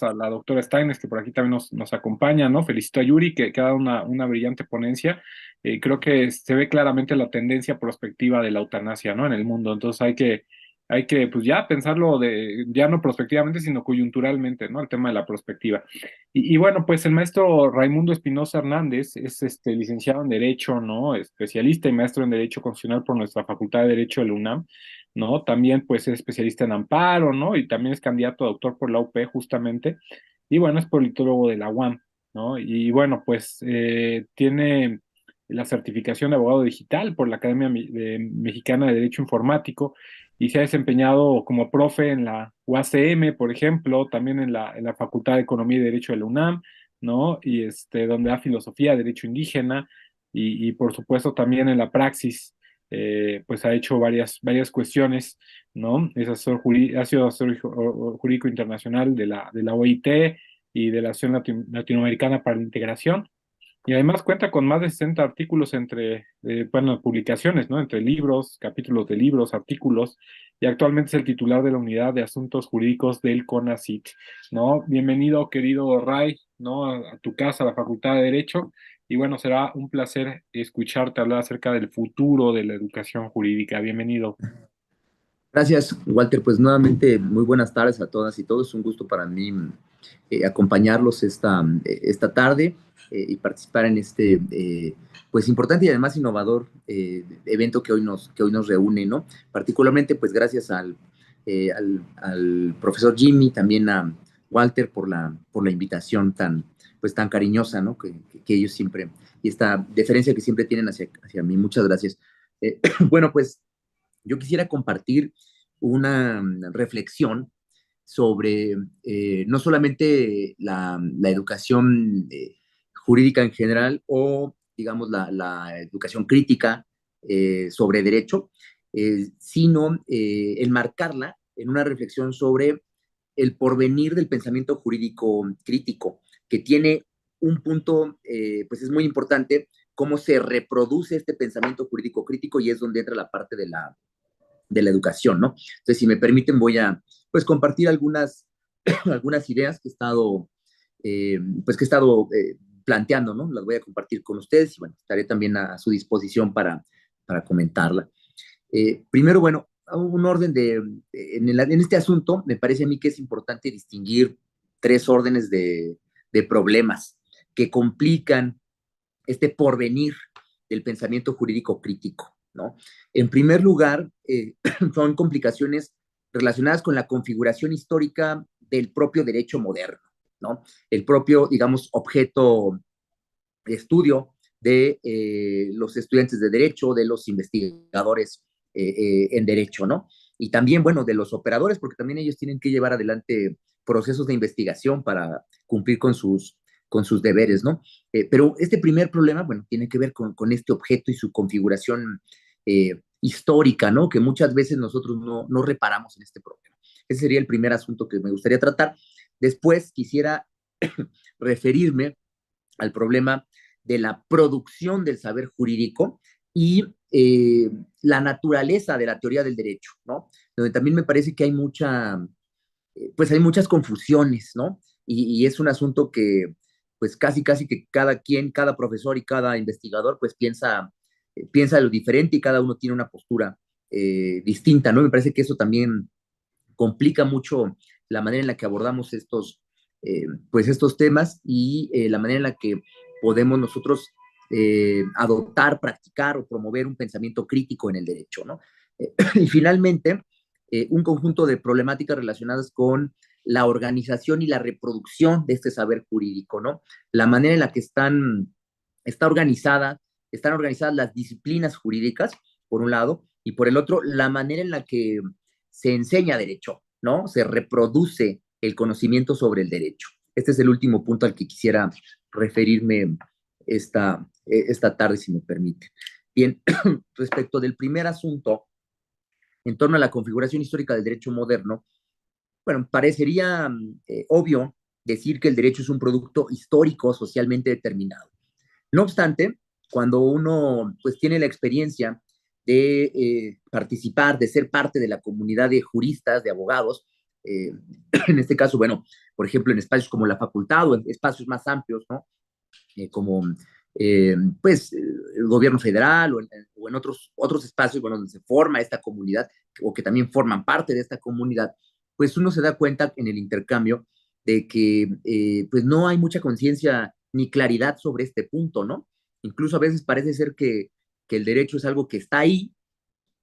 a la doctora Steines, que por aquí también nos acompaña, ¿no? Felicito a Yuri, que ha dado una brillante ponencia. Creo que se ve claramente la tendencia prospectiva de la eutanasia, ¿no? En el mundo. Entonces hay que, pues ya pensarlo ya no prospectivamente, sino coyunturalmente, ¿no? El tema de la prospectiva. Y bueno, pues el maestro Raimundo Espinosa Hernández es licenciado en Derecho, ¿no? Especialista y maestro en Derecho Constitucional por nuestra Facultad de Derecho de la UNAM. ¿No? También pues es especialista en amparo, ¿no? Y también es candidato a doctor por la UP justamente. Y bueno, es politólogo de la UAM, ¿no? Y bueno, pues tiene la certificación de abogado digital por la Academia Mexicana de Derecho Informático y se ha desempeñado como profe en la UACM, por ejemplo, también en la Facultad de Economía y Derecho de la UNAM, ¿no? Y donde da filosofía, derecho indígena y por supuesto también en la praxis pues ha hecho varias cuestiones, ¿no? Ha sido asesor jurídico internacional de la OIT y de la Asociación Latinoamericana para la Integración. Y además cuenta con más de 60 artículos bueno, publicaciones, ¿no? Entre libros, capítulos de libros, artículos, y actualmente es el titular de la Unidad de Asuntos Jurídicos del CONACYT, ¿no? Bienvenido, querido Ray, ¿no? A tu casa, a la Facultad de Derecho, y bueno, será un placer escucharte hablar acerca del futuro de la educación jurídica. Bienvenido. Gracias, Walter. Pues nuevamente, muy buenas tardes a todas y todos. Es un gusto para mí acompañarlos esta tarde y participar en este pues importante y además innovador evento que hoy nos reúne, ¿no? Particularmente, pues gracias al profesor Jimmy, también a Walter por la invitación tan cariñosa, ¿no? Que ellos siempre, y esta deferencia que siempre tienen hacia mí. Muchas gracias. Bueno, pues yo quisiera compartir una reflexión sobre no solamente la educación jurídica en general o, digamos, la educación crítica sobre derecho, sino enmarcarla en una reflexión sobre el porvenir del pensamiento jurídico crítico, que tiene un punto, pues es muy importante, cómo se reproduce este pensamiento jurídico crítico y es donde entra la parte de la educación, ¿no? Entonces, si me permiten, voy a pues compartir algunas ideas que he estado planteando, ¿no? Las voy a compartir con ustedes y bueno, estaré también a su disposición para comentarla. Primero, bueno, un orden en este asunto, me parece a mí que es importante distinguir tres órdenes de problemas que complican este porvenir del pensamiento jurídico crítico, ¿no? En primer lugar, son complicaciones relacionadas con la configuración histórica del propio derecho moderno, ¿no? El propio, digamos, objeto de estudio de los estudiantes de derecho, de los investigadores en derecho, ¿no? Y también, bueno, de los operadores, porque también ellos tienen que llevar adelante procesos de investigación para cumplir con sus deberes, ¿no? Pero este primer problema, bueno, tiene que ver con este objeto y su configuración histórica, ¿no? Que muchas veces nosotros no reparamos en este problema. Ese sería el primer asunto que me gustaría tratar. Después quisiera referirme al problema de la producción del saber jurídico y la naturaleza de la teoría del derecho, ¿no? Donde también me parece que pues hay muchas confusiones, ¿no? Y es un asunto que, pues casi que cada quien, cada profesor y cada investigador, pues piensa lo diferente y cada uno tiene una postura distinta, ¿no? Me parece que eso también complica mucho la manera en la que abordamos pues estos temas y la manera en la que podemos nosotros adoptar, practicar o promover un pensamiento crítico en el derecho, ¿no? Y finalmente, un conjunto de problemáticas relacionadas con la organización y la reproducción de este saber jurídico, ¿no? La manera en la que está están organizadas las disciplinas jurídicas, por un lado, y por el otro, la manera en la que se enseña derecho, ¿no? Se reproduce el conocimiento sobre el derecho. Este es el último punto al que quisiera referirme esta tarde, si me permite. Bien, respecto del primer asunto, en torno a la configuración histórica del derecho moderno, bueno, parecería obvio decir que el derecho es un producto histórico socialmente determinado. No obstante, cuando uno pues tiene la experiencia de participar, de ser parte de la comunidad de juristas, de abogados, en este caso, bueno, por ejemplo, en espacios como la facultad o en espacios más amplios, ¿no? Como pues el gobierno federal o en otros espacios, bueno, donde se forma esta comunidad o que también forman parte de esta comunidad, pues uno se da cuenta en el intercambio de que pues no hay mucha conciencia ni claridad sobre este punto, ¿no? Incluso a veces parece ser que el derecho es algo que está ahí,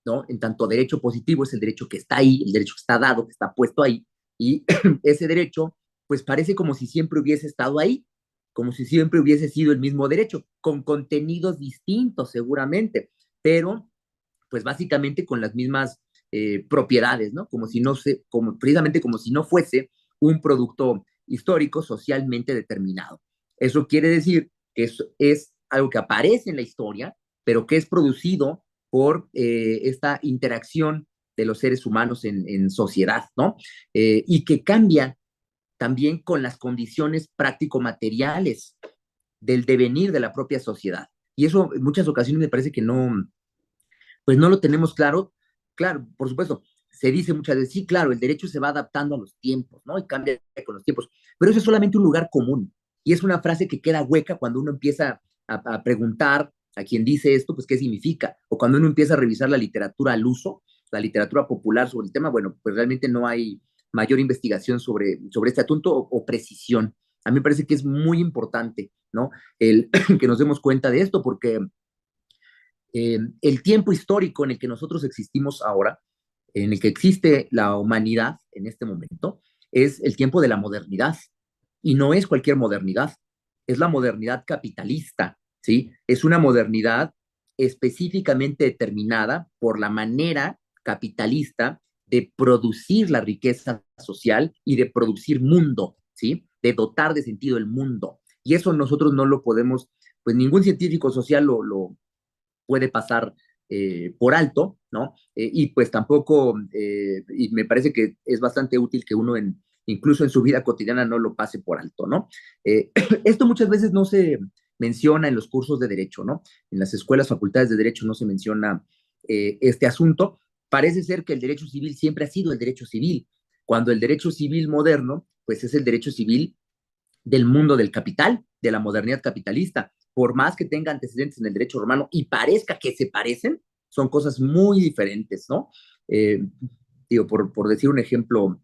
¿no? En tanto derecho positivo es el derecho que está ahí, el derecho que está dado, que está puesto ahí, y ese derecho, pues parece como si siempre hubiese estado ahí, como si siempre hubiese sido el mismo derecho, con contenidos distintos seguramente, pero pues básicamente con las mismas propiedades, ¿no? Como si no se, como, precisamente como si no fuese un producto histórico socialmente determinado. Eso quiere decir que es algo que aparece en la historia, pero que es producido por esta interacción de los seres humanos en sociedad, ¿no? Y que cambia también con las condiciones práctico-materiales del devenir de la propia sociedad. Y eso en muchas ocasiones me parece que no, pues no lo tenemos claro. Claro, por supuesto, se dice muchas veces, sí, claro, el derecho se va adaptando a los tiempos, ¿no? Y cambia con los tiempos, pero eso es solamente un lugar común. Y es una frase que queda hueca cuando uno empieza a preguntar a quien dice esto, pues qué significa. O cuando uno empieza a revisar la literatura al uso, la literatura popular sobre el tema, bueno, pues realmente no hay mayor investigación sobre este asunto o precisión. A mí me parece que es muy importante, ¿no? El que nos demos cuenta de esto, porque el tiempo histórico en el que nosotros existimos ahora, en el que existe la humanidad en este momento, es el tiempo de la modernidad. Y no es cualquier modernidad, es la modernidad capitalista, ¿sí? Es una modernidad específicamente determinada por la manera capitalista de producir la riqueza social y de producir mundo, ¿sí? De dotar de sentido el mundo. Y eso nosotros no lo podemos, pues ningún científico social lo puede pasar por alto, ¿no? Y pues tampoco, y me parece que es bastante útil que uno incluso en su vida cotidiana no lo pase por alto, ¿no? Esto muchas veces no se menciona en los cursos de derecho, ¿no? En las escuelas, facultades de derecho no se menciona este asunto. Parece ser que el derecho civil siempre ha sido el derecho civil, cuando el derecho civil moderno, pues es el derecho civil del mundo del capital, de la modernidad capitalista. Por más que tenga antecedentes en el derecho romano y parezca que se parecen, son cosas muy diferentes, ¿no? Eh, digo, por decir un ejemplo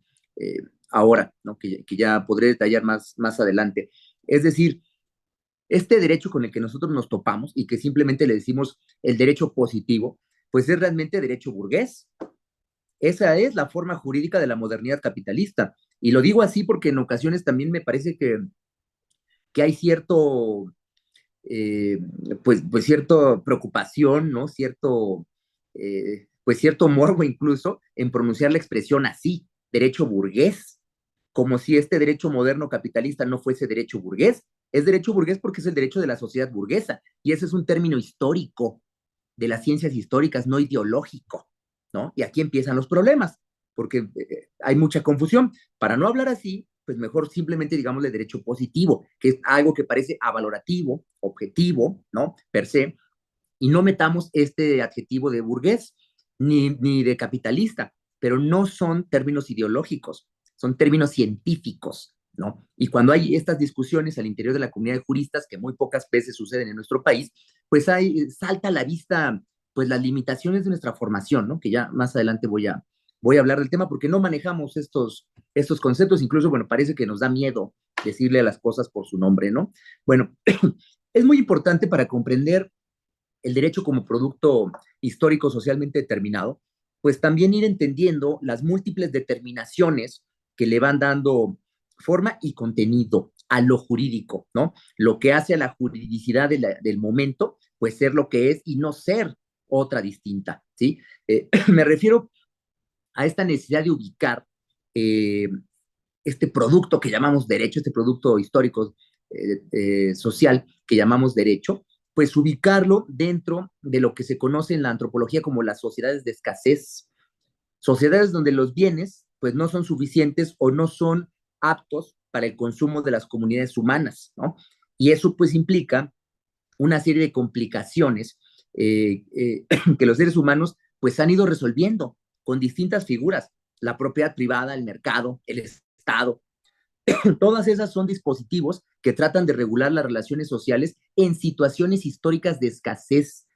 ahora, ¿no? Que ya podré detallar más adelante. Es decir, este derecho con el que nosotros nos topamos y que simplemente le decimos el derecho positivo, pues es realmente derecho burgués. Esa es la forma jurídica de la modernidad capitalista. Y lo digo así porque en ocasiones también me parece que hay cierto, eh, pues cierta preocupación, ¿no? Pues cierto morbo incluso en pronunciar la expresión así, derecho burgués, como si este derecho moderno capitalista no fuese derecho burgués. Es derecho burgués porque es el derecho de la sociedad burguesa, y ese es un término histórico de las ciencias históricas, no ideológico, ¿no? Y aquí empiezan los problemas, porque hay mucha confusión. Para no hablar así, pues mejor simplemente digamos de derecho positivo, que es algo que parece avalorativo, objetivo, ¿no? Per se, y no metamos este adjetivo de burgués ni de capitalista, pero no son términos ideológicos, son términos científicos, ¿no? Y cuando hay estas discusiones al interior de la comunidad de juristas, que muy pocas veces suceden en nuestro país, pues salta a la vista pues las limitaciones de nuestra formación, ¿no? Que ya más adelante voy a hablar del tema porque no manejamos estos conceptos, incluso, bueno, parece que nos da miedo decirle a las cosas por su nombre, ¿no? Bueno, es muy importante para comprender el derecho como producto histórico socialmente determinado, pues también ir entendiendo las múltiples determinaciones que le van dando forma y contenido a lo jurídico, ¿no? Lo que hace a la juridicidad del momento, pues ser lo que es y no ser otra distinta, ¿sí? Me refiero a esta necesidad de ubicar eh, este producto que llamamos derecho, este producto histórico social que llamamos derecho, pues ubicarlo dentro de lo que se conoce en la antropología como las sociedades de escasez, sociedades donde los bienes pues no son suficientes o no son aptos para el consumo de las comunidades humanas, ¿no? Y eso pues implica una serie de complicaciones que los seres humanos pues han ido resolviendo con distintas figuras. la propiedad privada, el mercado, el Estado. Todas esas son dispositivos que tratan de regular las relaciones sociales en situaciones históricas de escasez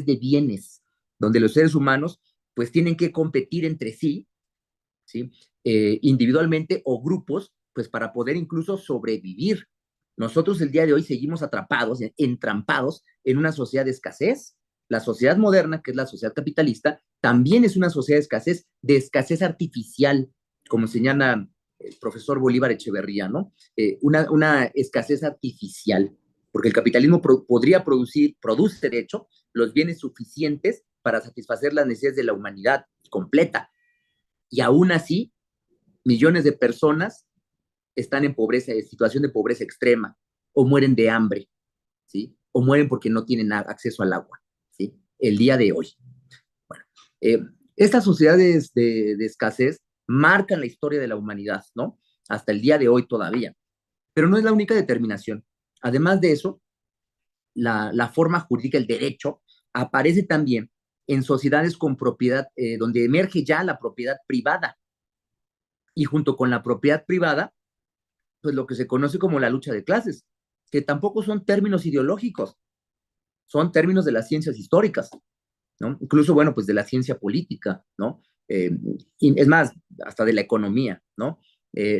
de bienes, donde los seres humanos pues tienen que competir entre sí, ¿sí? Individualmente o grupos, pues para poder incluso sobrevivir. Nosotros el día de hoy seguimos atrapados, entrampados en una sociedad de escasez. La sociedad moderna, que es la sociedad capitalista, también es una sociedad de escasez artificial, como señala el profesor Bolívar Echeverría, ¿no? Una escasez artificial, porque el capitalismo podría produce de hecho, los bienes suficientes para satisfacer las necesidades de la humanidad completa. Y aún así, millones de personas están en pobreza, en situación de pobreza extrema, o mueren de hambre, ¿sí? O mueren porque no tienen acceso al agua, ¿sí? El día de hoy. Bueno, estas sociedades de escasez marcan la historia de la humanidad, ¿no? Hasta el día de hoy todavía. Pero no es la única determinación. Además de eso, la forma jurídica, el derecho, aparece también en sociedades con propiedad, donde emerge ya la propiedad privada. Y junto con la propiedad privada, pues lo que se conoce como la lucha de clases, que tampoco son términos ideológicos, son términos de las ciencias históricas, ¿no? Incluso, bueno, pues de la ciencia política, ¿no? Y es más, hasta de la economía, ¿no?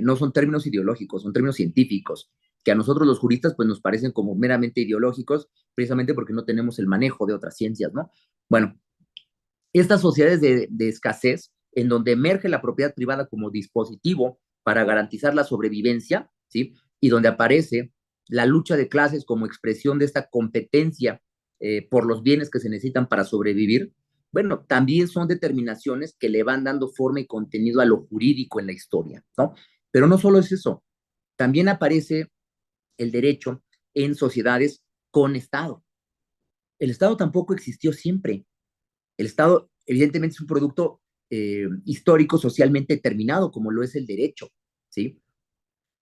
No son términos ideológicos, son términos científicos, que a nosotros los juristas pues nos parecen como meramente ideológicos, precisamente porque no tenemos el manejo de otras ciencias, ¿no? Bueno, estas sociedades de escasez, en donde emerge la propiedad privada como dispositivo para garantizar la sobrevivencia, ¿sí? Y donde aparece la lucha de clases como expresión de esta competencia por los bienes que se necesitan para sobrevivir, bueno, también son determinaciones que le van dando forma y contenido a lo jurídico en la historia, ¿no? Pero no solo es eso, también aparece el derecho en sociedades con Estado. El Estado tampoco existió siempre. El Estado, evidentemente, es un producto histórico, socialmente determinado, como lo es el derecho, ¿sí?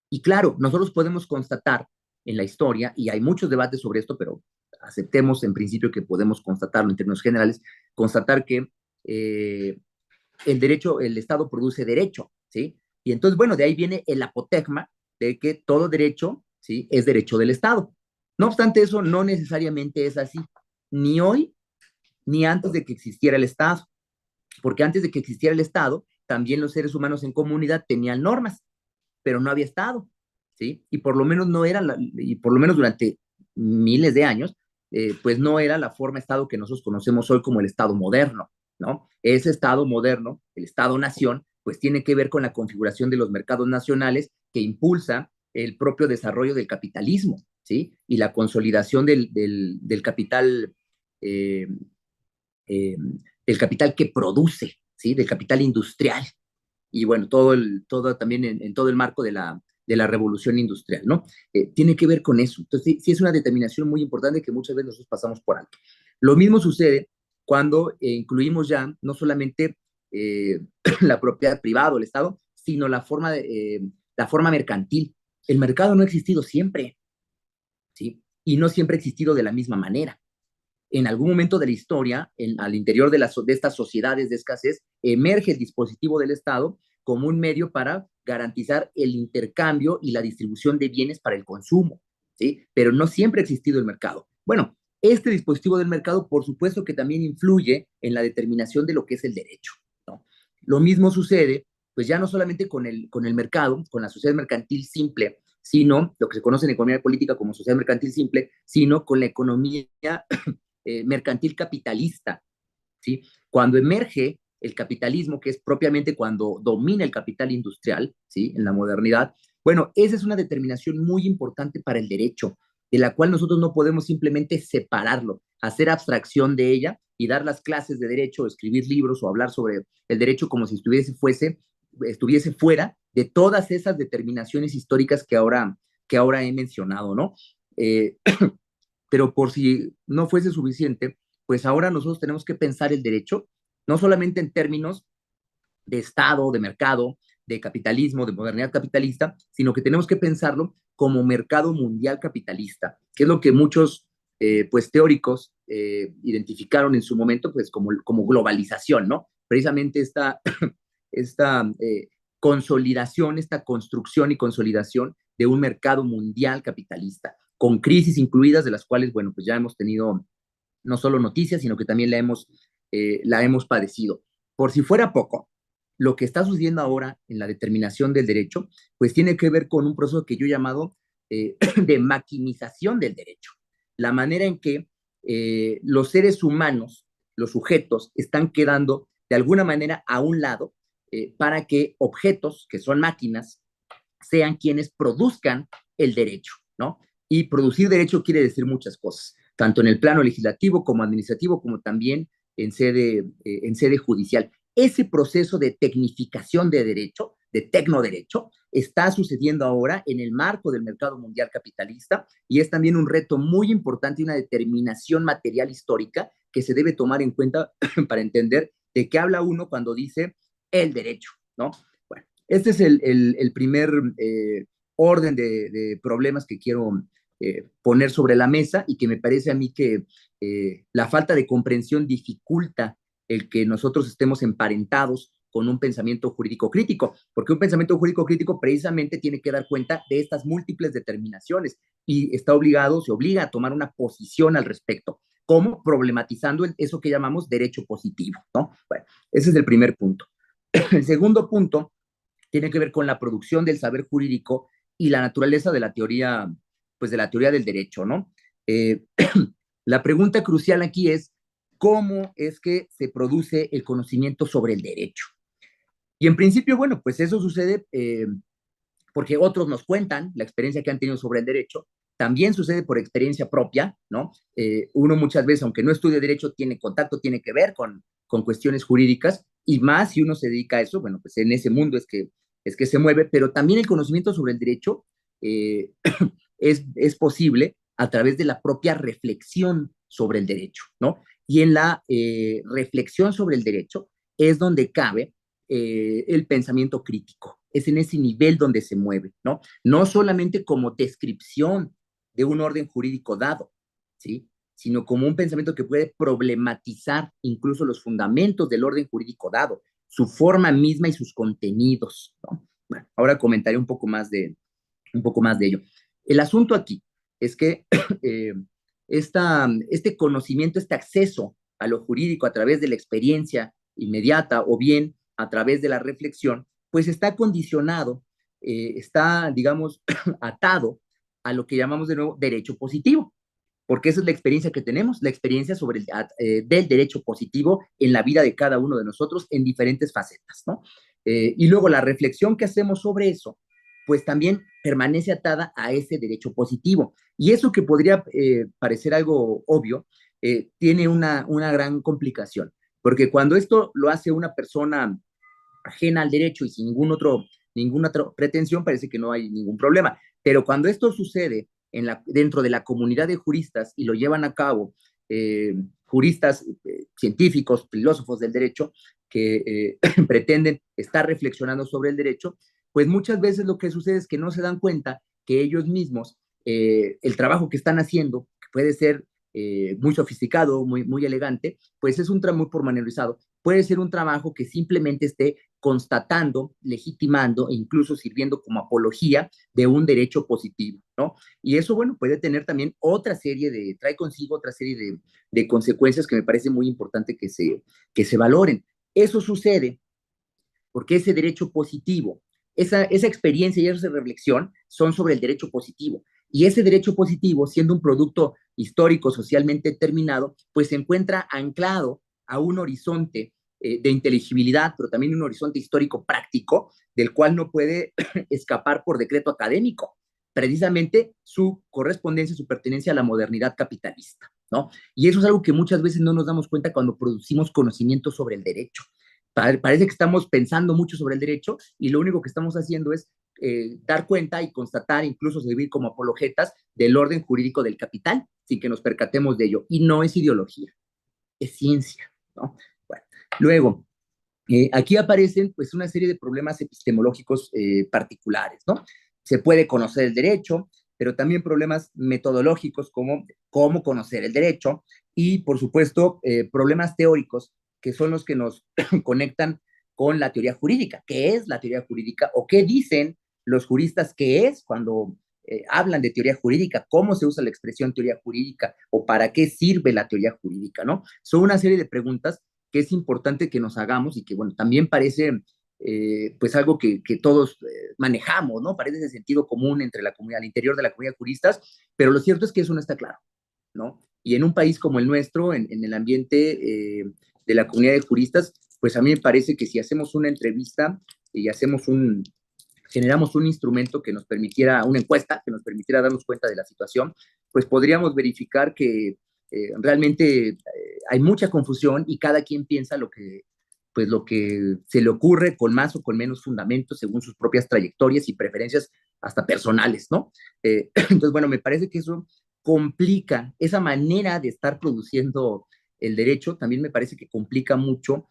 Y claro, nosotros podemos constatar en la historia, y hay muchos debates sobre esto, pero aceptemos en principio que podemos constatarlo en términos generales, constatar que el derecho, el Estado produce derecho, ¿sí? Y entonces, bueno, de ahí viene el apotegma de que todo derecho, ¿sí? Es derecho del Estado. No obstante, eso no necesariamente es así, ni hoy ni antes de que existiera el Estado, porque antes de que existiera el Estado, también los seres humanos en comunidad tenían normas, pero no había Estado, ¿sí? Y por lo menos no era, y por lo menos durante miles de años, pues no era la forma de Estado que nosotros conocemos hoy como el Estado moderno, ¿no? Ese Estado moderno, el Estado-nación, pues tiene que ver con la configuración de los mercados nacionales que impulsa el propio desarrollo del capitalismo, ¿sí? Y la consolidación del capital eh, eh, del capital que produce, ¿sí? Del capital industrial. Y bueno, todo también en todo el marco de la revolución industrial, ¿no? Tiene que ver con eso. Entonces, sí, sí, es una determinación muy importante que muchas veces nosotros pasamos por alto. Lo mismo sucede cuando incluimos ya no solamente la propiedad privada o el Estado, sino la forma mercantil. El mercado no ha existido siempre, ¿sí? Y no siempre ha existido de la misma manera. En algún momento de la historia, al interior de estas sociedades de escasez, emerge el dispositivo del Estado como un medio para garantizar el intercambio y la distribución de bienes para el consumo, ¿sí? Pero no siempre ha existido el mercado. Bueno, este dispositivo del mercado, por supuesto que también influye en la determinación de lo que es el derecho, ¿no? Lo mismo sucede, pues ya no solamente con el mercado, con la sociedad mercantil simple, sino lo que se conoce en economía política como sociedad mercantil simple, sino con la economía mercantil capitalista, ¿sí? Cuando emerge el capitalismo, que es propiamente cuando domina el capital industrial, ¿sí? En la modernidad, bueno, esa es una determinación muy importante para el derecho, de la cual nosotros no podemos simplemente separarlo, hacer abstracción de ella y dar las clases de derecho, escribir libros o hablar sobre el derecho como si estuviese fuera de todas esas determinaciones históricas que ahora he mencionado, ¿no? Pero por si no fuese suficiente, pues ahora nosotros tenemos que pensar el derecho, no solamente en términos de Estado, de mercado, de capitalismo, de modernidad capitalista, sino que tenemos que pensarlo como mercado mundial capitalista, que es lo que muchos pues teóricos identificaron en su momento pues como globalización, ¿no? Precisamente consolidación, esta construcción y consolidación de un mercado mundial capitalista, con crisis incluidas, de las cuales, bueno, pues ya hemos tenido no solo noticias, sino que también la hemos padecido. Por si fuera poco, lo que está sucediendo ahora en la determinación del derecho, pues tiene que ver con un proceso que yo he llamado de maquinización del derecho. La manera en que los seres humanos, los sujetos, están quedando de alguna manera a un lado para que objetos, que son máquinas, sean quienes produzcan el derecho, ¿no? Y producir derecho quiere decir muchas cosas, tanto en el plano legislativo como administrativo, como también en sede judicial. Ese proceso de tecnificación de derecho, de tecnoderecho, está sucediendo ahora en el marco del mercado mundial capitalista y es también un reto muy importante y una determinación material histórica que se debe tomar en cuenta para entender de qué habla uno cuando dice el derecho, ¿no? Bueno, este es el primer orden de problemas que quiero poner sobre la mesa y que me parece a mí que la falta de comprensión dificulta el que nosotros estemos emparentados con un pensamiento jurídico crítico, porque un pensamiento jurídico crítico precisamente tiene que dar cuenta de estas múltiples determinaciones y está obligado, se obliga a tomar una posición al respecto, como problematizando eso que llamamos derecho positivo, ¿no? Bueno, ese es el primer punto. El segundo punto tiene que ver con la producción del saber jurídico y la naturaleza de la teoría, pues de la teoría del derecho, ¿no? Eh, la pregunta crucial aquí es, ¿cómo es que se produce el conocimiento sobre el derecho? Y en principio, bueno, pues eso sucede porque otros nos cuentan la experiencia que han tenido sobre el derecho, también sucede por experiencia propia, ¿no? Uno muchas veces, aunque no estudie derecho, tiene contacto, tiene que ver con cuestiones jurídicas, y más si uno se dedica a eso, bueno, pues en ese mundo es que se mueve, pero también el conocimiento sobre el derecho eh, es posible a través de la propia reflexión sobre el derecho, ¿no? Y en la reflexión sobre el derecho es donde cabe el pensamiento crítico. Es en ese nivel donde se mueve, ¿no? No solamente como descripción de un orden jurídico dado, ¿sí? Sino como un pensamiento que puede problematizar incluso los fundamentos del orden jurídico dado, su forma misma y sus contenidos, ¿no? Bueno, ahora comentaré un poco más de ello. El asunto aquí es que eh, este conocimiento, este acceso a lo jurídico a través de la experiencia inmediata o bien a través de la reflexión, pues está condicionado, está, digamos, atado a lo que llamamos de nuevo derecho positivo, porque esa es la experiencia que tenemos, la experiencia sobre del derecho positivo en la vida de cada uno de nosotros en diferentes facetas, ¿no? Y luego la reflexión que hacemos sobre eso, pues también permanece atada a ese derecho positivo. Y eso que podría parecer algo obvio, tiene una gran complicación, porque cuando esto lo hace una persona ajena al derecho y sin ninguna otra pretensión, parece que no hay ningún problema. Pero cuando esto sucede dentro de la comunidad de juristas y lo llevan a cabo juristas, científicos, filósofos del derecho, que pretenden estar reflexionando sobre el derecho, pues muchas veces lo que sucede es que no se dan cuenta que ellos mismos, el trabajo que están haciendo, que puede ser muy sofisticado, muy elegante, pues es un trabajo muy pormenorizado. Puede ser un trabajo que simplemente esté constatando, legitimando e incluso sirviendo como apología de un derecho positivo, ¿no? Y eso, bueno, puede tener también trae consigo otra serie de consecuencias que me parece muy importante que se valoren. Eso sucede porque ese derecho positivo, esa experiencia y esa reflexión son sobre el derecho positivo. Y ese derecho positivo, siendo un producto histórico, socialmente determinado, pues se encuentra anclado a un horizonte de inteligibilidad, pero también un horizonte histórico práctico, del cual no puede escapar por decreto académico, precisamente su correspondencia, su pertenencia a la modernidad capitalista, ¿no? Y eso es algo que muchas veces no nos damos cuenta cuando producimos conocimiento sobre el derecho. Parece que estamos pensando mucho sobre el derecho y lo único que estamos haciendo es dar cuenta y constatar, incluso servir como apologetas del orden jurídico del capital, sin que nos percatemos de ello. Y no es ideología, es ciencia, ¿no? Bueno, luego, aquí aparecen pues una serie de problemas epistemológicos particulares, ¿no? Se puede conocer el derecho, pero también problemas metodológicos como cómo conocer el derecho y, por supuesto, problemas teóricos que son los que nos conectan con la teoría jurídica. ¿Qué es la teoría jurídica o qué dicen los juristas que es cuando hablan de teoría jurídica? ¿Cómo se usa la expresión teoría jurídica o para qué sirve la teoría jurídica, ¿no? Son una serie de preguntas que es importante que nos hagamos y que, bueno, también parece pues algo que todos manejamos, ¿no? Parece de sentido común entre la comunidad, al interior de la comunidad de juristas, pero lo cierto es que eso no está claro, ¿no? Y en un país como el nuestro, en el ambiente de la comunidad de juristas, pues a mí me parece que si hacemos una entrevista y generamos un instrumento que nos permitiera, una encuesta que nos permitiera darnos cuenta de la situación, pues podríamos verificar que realmente hay mucha confusión y cada quien piensa pues lo que se le ocurre con más o con menos fundamentos según sus propias trayectorias y preferencias hasta personales, ¿no? Entonces, bueno, me parece que eso complica esa manera de estar produciendo el derecho, también me parece que complica mucho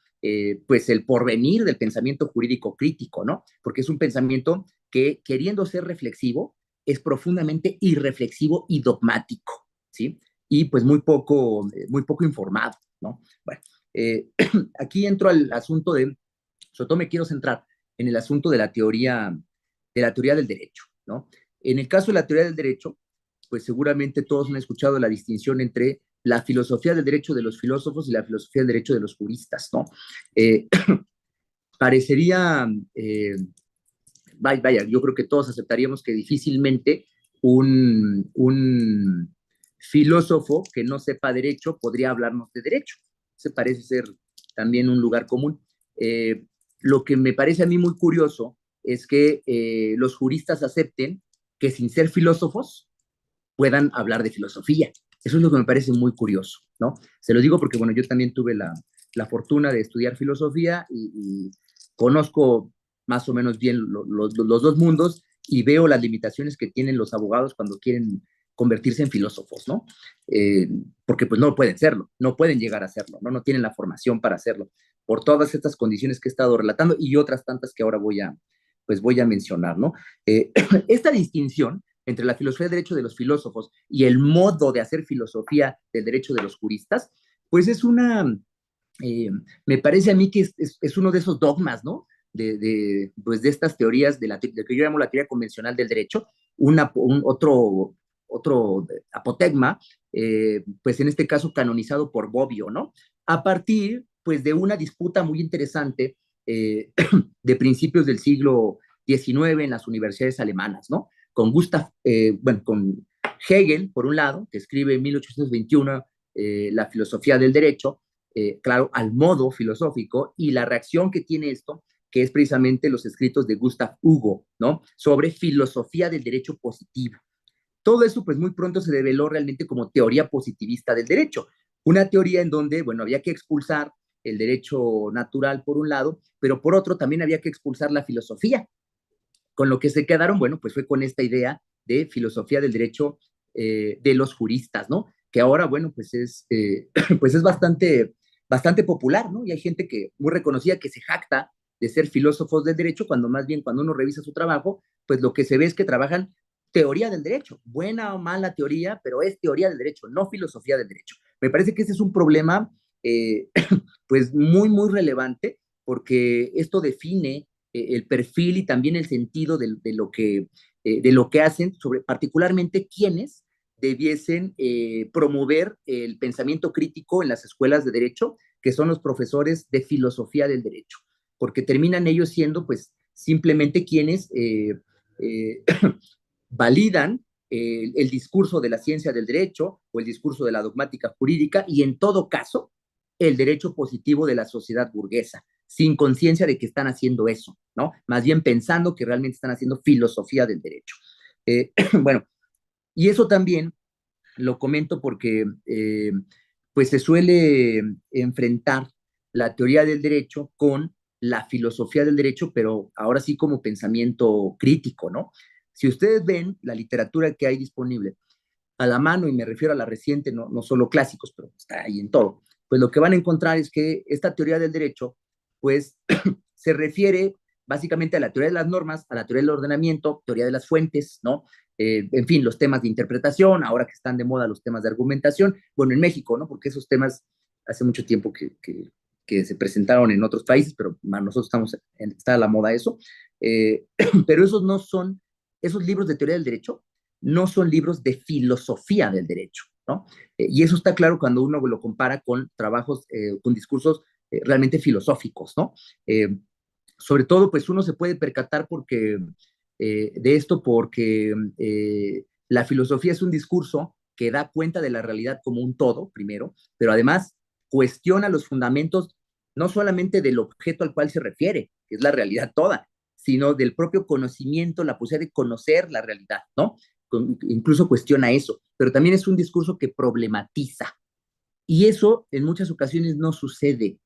pues el porvenir del pensamiento jurídico crítico, ¿no? Porque es un pensamiento que, queriendo ser reflexivo, es profundamente irreflexivo y dogmático, ¿sí? Y pues muy poco informado, ¿no? Bueno, aquí entro al asunto sobre todo me quiero centrar en el asunto de la teoría del derecho, ¿no? En el caso de la teoría del derecho, pues seguramente todos han escuchado la distinción entre la filosofía del derecho de los filósofos y la filosofía del derecho de los juristas, ¿no? Eh, parecería, vaya, yo creo que todos aceptaríamos que difícilmente un filósofo que no sepa derecho podría hablarnos de derecho. Se parece ser también un lugar común. Eh, lo que me parece a mí muy curioso es que los juristas acepten que sin ser filósofos puedan hablar de filosofía. Eso es lo que me parece muy curioso, ¿no? Se lo digo porque, bueno, yo también tuve la fortuna de estudiar filosofía y conozco más o menos bien los dos mundos y veo las limitaciones que tienen los abogados cuando quieren convertirse en filósofos, ¿no? Porque pues no pueden serlo, no pueden llegar a serlo, ¿no? No tienen la formación para hacerlo, por todas estas condiciones que he estado relatando y otras tantas que ahora pues voy a mencionar, ¿no? Esta distinción entre la filosofía del derecho de los filósofos y el modo de hacer filosofía del derecho de los juristas, pues es eh, me parece a mí que es uno de esos dogmas, ¿no? Pues de estas teorías de que yo llamo la teoría convencional del derecho, otro apotegma, pues en este caso canonizado por Bobbio, ¿no? A partir, pues, de una disputa muy interesante de principios del siglo XIX en las universidades alemanas, ¿no? Con Hegel, por un lado, que escribe en 1821 la filosofía del derecho, claro, al modo filosófico, y la reacción que tiene esto, que es precisamente los escritos de Gustav Hugo, ¿no? Sobre filosofía del derecho positivo. Todo eso, pues muy pronto se develó realmente como teoría positivista del derecho. Una teoría en donde, bueno, había que expulsar el derecho natural por un lado, pero por otro también había que expulsar la filosofía. Con lo que se quedaron, bueno, pues fue con esta idea de filosofía del derecho de los juristas, ¿no? Que ahora, bueno, pues es bastante popular, ¿no? Y hay gente que muy reconocida que se jacta de ser filósofos del derecho, cuando más bien cuando uno revisa su trabajo, pues lo que se ve es que trabajan teoría del derecho, buena o mala teoría, pero es teoría del derecho, no filosofía del derecho. Me parece que ese es un problema, pues muy relevante, porque esto define el perfil y también el sentido de lo que hacen, sobre particularmente quienes debiesen promover el pensamiento crítico en las escuelas de derecho, que son los profesores de filosofía del derecho, porque terminan ellos siendo pues simplemente quienes validan el discurso de la ciencia del derecho o el discurso de la dogmática jurídica y en todo caso el derecho positivo de la sociedad burguesa, sin conciencia de que están haciendo eso, ¿no? Más bien pensando que realmente están haciendo filosofía del derecho. Bueno, y eso también lo comento porque pues se suele enfrentar la teoría del derecho con la filosofía del derecho, pero ahora sí como pensamiento crítico, ¿no? Si ustedes ven la literatura que hay disponible a la mano, y me refiero a la reciente, no solo clásicos, pero está ahí en todo, pues lo que van a encontrar es que esta teoría del derecho, pues se refiere básicamente a la teoría de las normas, a la teoría del ordenamiento, teoría de las fuentes, ¿no? En fin, los temas de interpretación, ahora que están de moda los temas de argumentación, bueno, en México, ¿no? Porque esos temas hace mucho tiempo que se presentaron en otros países, pero nosotros está a la moda eso. Pero esos libros de teoría del derecho no son libros de filosofía del derecho, ¿no? Y eso está claro cuando uno lo compara con trabajos, con discursos realmente filosóficos, ¿no? Sobre todo, pues uno se puede percatar de esto porque la filosofía es un discurso que da cuenta de la realidad como un todo, primero, pero además cuestiona los fundamentos no solamente del objeto al cual se refiere, que es la realidad toda, sino del propio conocimiento, la posibilidad de conocer la realidad, ¿no? Incluso cuestiona eso, pero también es un discurso que problematiza. Y eso en muchas ocasiones no sucede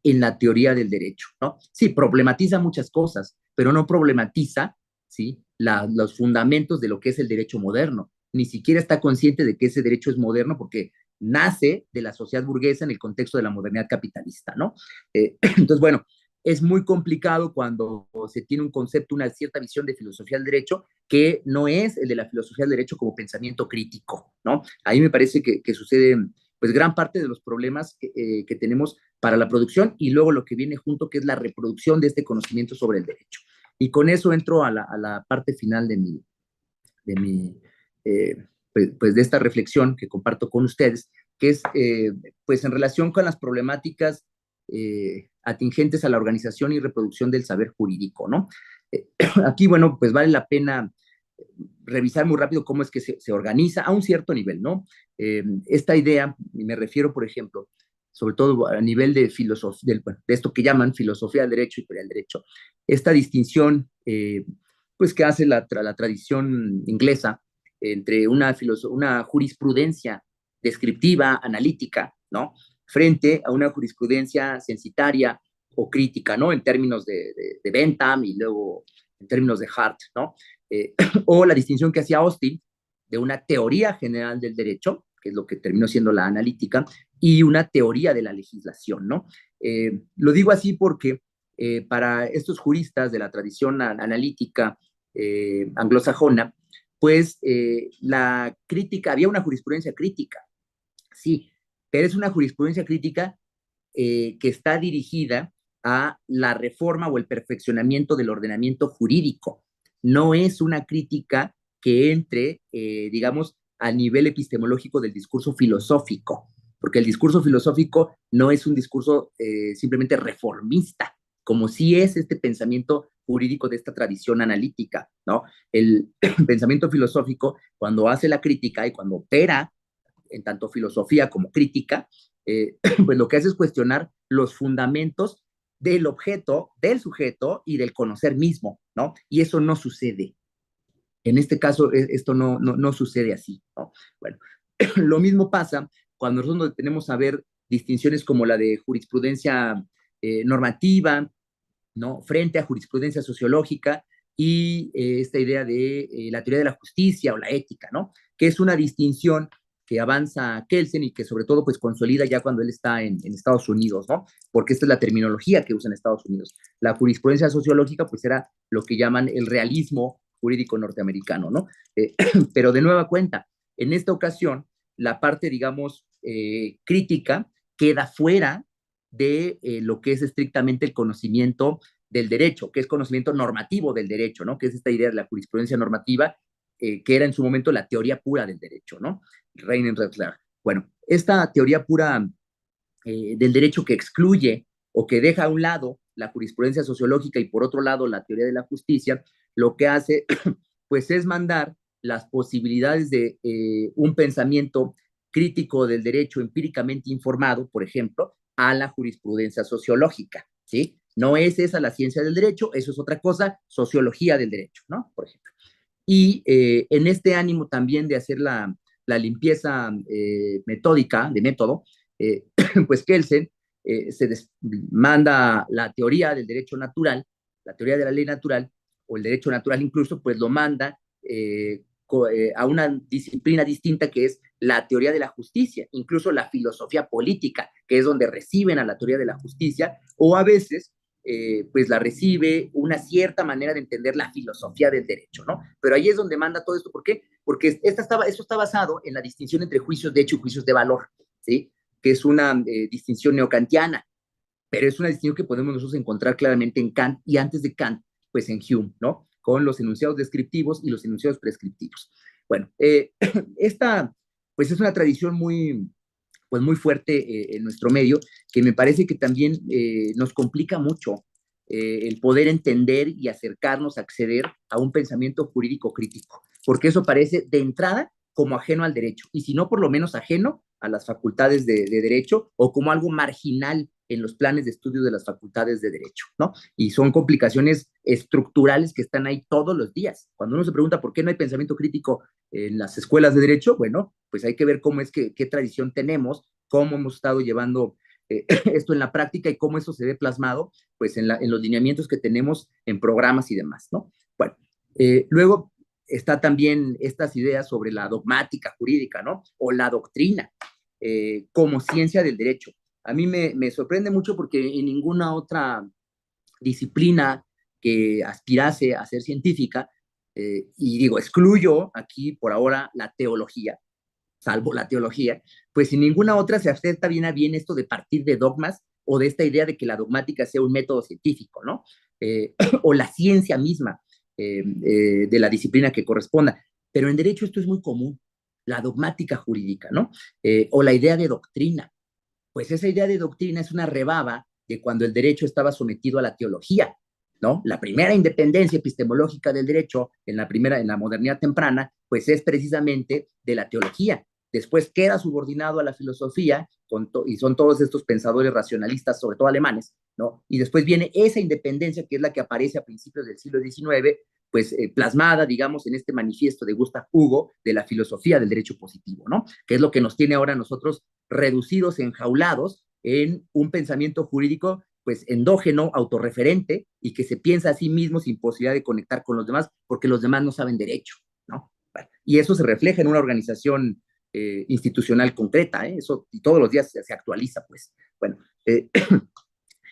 en la teoría del derecho, ¿no? Sí, problematiza muchas cosas, pero no problematiza, ¿sí? Los fundamentos de lo que es el derecho moderno. Ni siquiera está consciente de que ese derecho es moderno porque nace de la sociedad burguesa en el contexto de la modernidad capitalista, ¿no? Entonces, bueno, es muy complicado cuando se tiene un concepto, una cierta visión de filosofía del derecho que no es el de la filosofía del derecho como pensamiento crítico, ¿no? Ahí me parece que sucede pues gran parte de los problemas que tenemos para la producción y luego lo que viene junto, que es la reproducción de este conocimiento sobre el derecho. Y con eso entro a la parte final de mi pues de esta reflexión que comparto con ustedes, que es pues en relación con las problemáticas atingentes a la organización y reproducción del saber jurídico, ¿no? Aquí, bueno, pues vale la pena revisar muy rápido cómo es que se organiza a un cierto nivel, ¿no? Esta idea, y me refiero, por ejemplo, sobre todo a nivel de filosofía, de esto que llaman filosofía del derecho y teoría del derecho, esta distinción, pues que hace la tradición inglesa entre una jurisprudencia descriptiva, analítica, ¿no? Frente a una jurisprudencia censitaria o crítica, ¿no? En términos de Bentham y luego en términos de Hart, ¿no? O la distinción que hacía Austin de una teoría general del derecho, que es lo que terminó siendo la analítica, y una teoría de la legislación, ¿no? Lo digo así porque para estos juristas de la tradición analítica anglosajona, pues la crítica, había una jurisprudencia crítica, sí, pero es una jurisprudencia crítica que está dirigida a la reforma o el perfeccionamiento del ordenamiento jurídico. No es una crítica que entre, digamos, al nivel epistemológico del discurso filosófico, porque el discurso filosófico no es un discurso simplemente reformista, como sí es este pensamiento jurídico de esta tradición analítica, ¿no? El pensamiento filosófico, cuando hace la crítica y cuando opera en tanto filosofía como crítica, pues lo que hace es cuestionar los fundamentos del objeto, del sujeto y del conocer mismo, ¿no? Y eso no sucede. En este caso, esto no sucede así, ¿no? Bueno, lo mismo pasa cuando nosotros tenemos a ver distinciones como la de jurisprudencia normativa, ¿no? Frente a jurisprudencia sociológica y esta idea de la teoría de la justicia o la ética, ¿no? Que es una distinción que avanza Kelsen y que sobre todo pues consolida ya cuando él está en Estados Unidos, ¿no? Porque esta es la terminología que usa en Estados Unidos. La jurisprudencia sociológica pues era lo que llaman el realismo jurídico norteamericano, ¿no? Pero de nueva cuenta, en esta ocasión, la parte, digamos, crítica queda fuera de lo que es estrictamente el conocimiento del derecho, que es conocimiento normativo del derecho, ¿no? Que es esta idea de la jurisprudencia normativa, que era en su momento la teoría pura del derecho, ¿no? Reinen Redler. Bueno, esta teoría pura del derecho que excluye o que deja a un lado la jurisprudencia sociológica y por otro lado la teoría de la justicia, lo que hace pues es mandar las posibilidades de un pensamiento crítico del derecho empíricamente informado, por ejemplo, a la jurisprudencia sociológica, ¿sí? No es esa la ciencia del derecho, eso es otra cosa, sociología del derecho, ¿no? Por ejemplo. Y en este ánimo también de hacer la limpieza metódica, de método, pues Kelsen manda la teoría del derecho natural, la teoría de la ley natural, o el derecho natural incluso, pues lo manda a una disciplina distinta que es la teoría de la justicia, incluso la filosofía política, que es donde reciben a la teoría de la justicia, o a veces pues la recibe una cierta manera de entender la filosofía del derecho, ¿no? Pero ahí es donde manda todo esto. ¿Por qué? Porque eso está basado en la distinción entre juicios de hecho y juicios de valor, ¿sí? Que es una distinción neocantiana. pero es una distinción que podemos nosotros encontrar claramente en Kant y antes de Kant, pues en Hume, ¿no? Con los enunciados descriptivos y los enunciados prescriptivos. Bueno, esta pues es una tradición pues muy fuerte en nuestro medio, que me parece que también nos complica mucho el poder entender y acercarnos, acceder a un pensamiento jurídico crítico, porque eso parece de entrada como ajeno al derecho, y si no, por lo menos ajeno a las facultades de derecho o como algo marginal en los planes de estudio de las facultades de derecho, ¿no? Y son complicaciones estructurales que están ahí todos los días. Cuando uno se pregunta por qué no hay pensamiento crítico en las escuelas de derecho, bueno, pues hay que ver cómo es qué tradición tenemos, cómo hemos estado llevando esto en la práctica y cómo eso se ve plasmado pues en los lineamientos que tenemos en programas y demás, ¿no? Bueno, luego está también estas ideas sobre la dogmática jurídica, ¿no? O la doctrina como ciencia del derecho. A mí me sorprende mucho porque en ninguna otra disciplina que aspirase a ser científica, y digo, excluyo aquí por ahora la teología, salvo la teología, pues sin ninguna otra se acepta bien a bien esto de partir de dogmas o de esta idea de que la dogmática sea un método científico, ¿no? O la ciencia misma de la disciplina que corresponda. Pero en derecho esto es muy común, la dogmática jurídica, ¿no? O la idea de doctrina. Pues esa idea de doctrina es una rebaba de cuando el derecho estaba sometido a la teología, ¿no? La primera independencia epistemológica del derecho en la modernidad temprana, pues es precisamente de la teología. Después queda subordinado a la filosofía, y son todos estos pensadores racionalistas, sobre todo alemanes, ¿no? Y después viene esa independencia que es la que aparece a principios del siglo XIX, pues plasmada, digamos, en este manifiesto de Gustav Hugo de la filosofía del derecho positivo, ¿no? Que es lo que nos tiene ahora nosotros reducidos, enjaulados en un pensamiento jurídico pues endógeno, autorreferente y que se piensa a sí mismo sin posibilidad de conectar con los demás porque los demás no saben derecho, ¿no? Y eso se refleja en una organización institucional concreta, eso y todos los días se actualiza, pues. Bueno,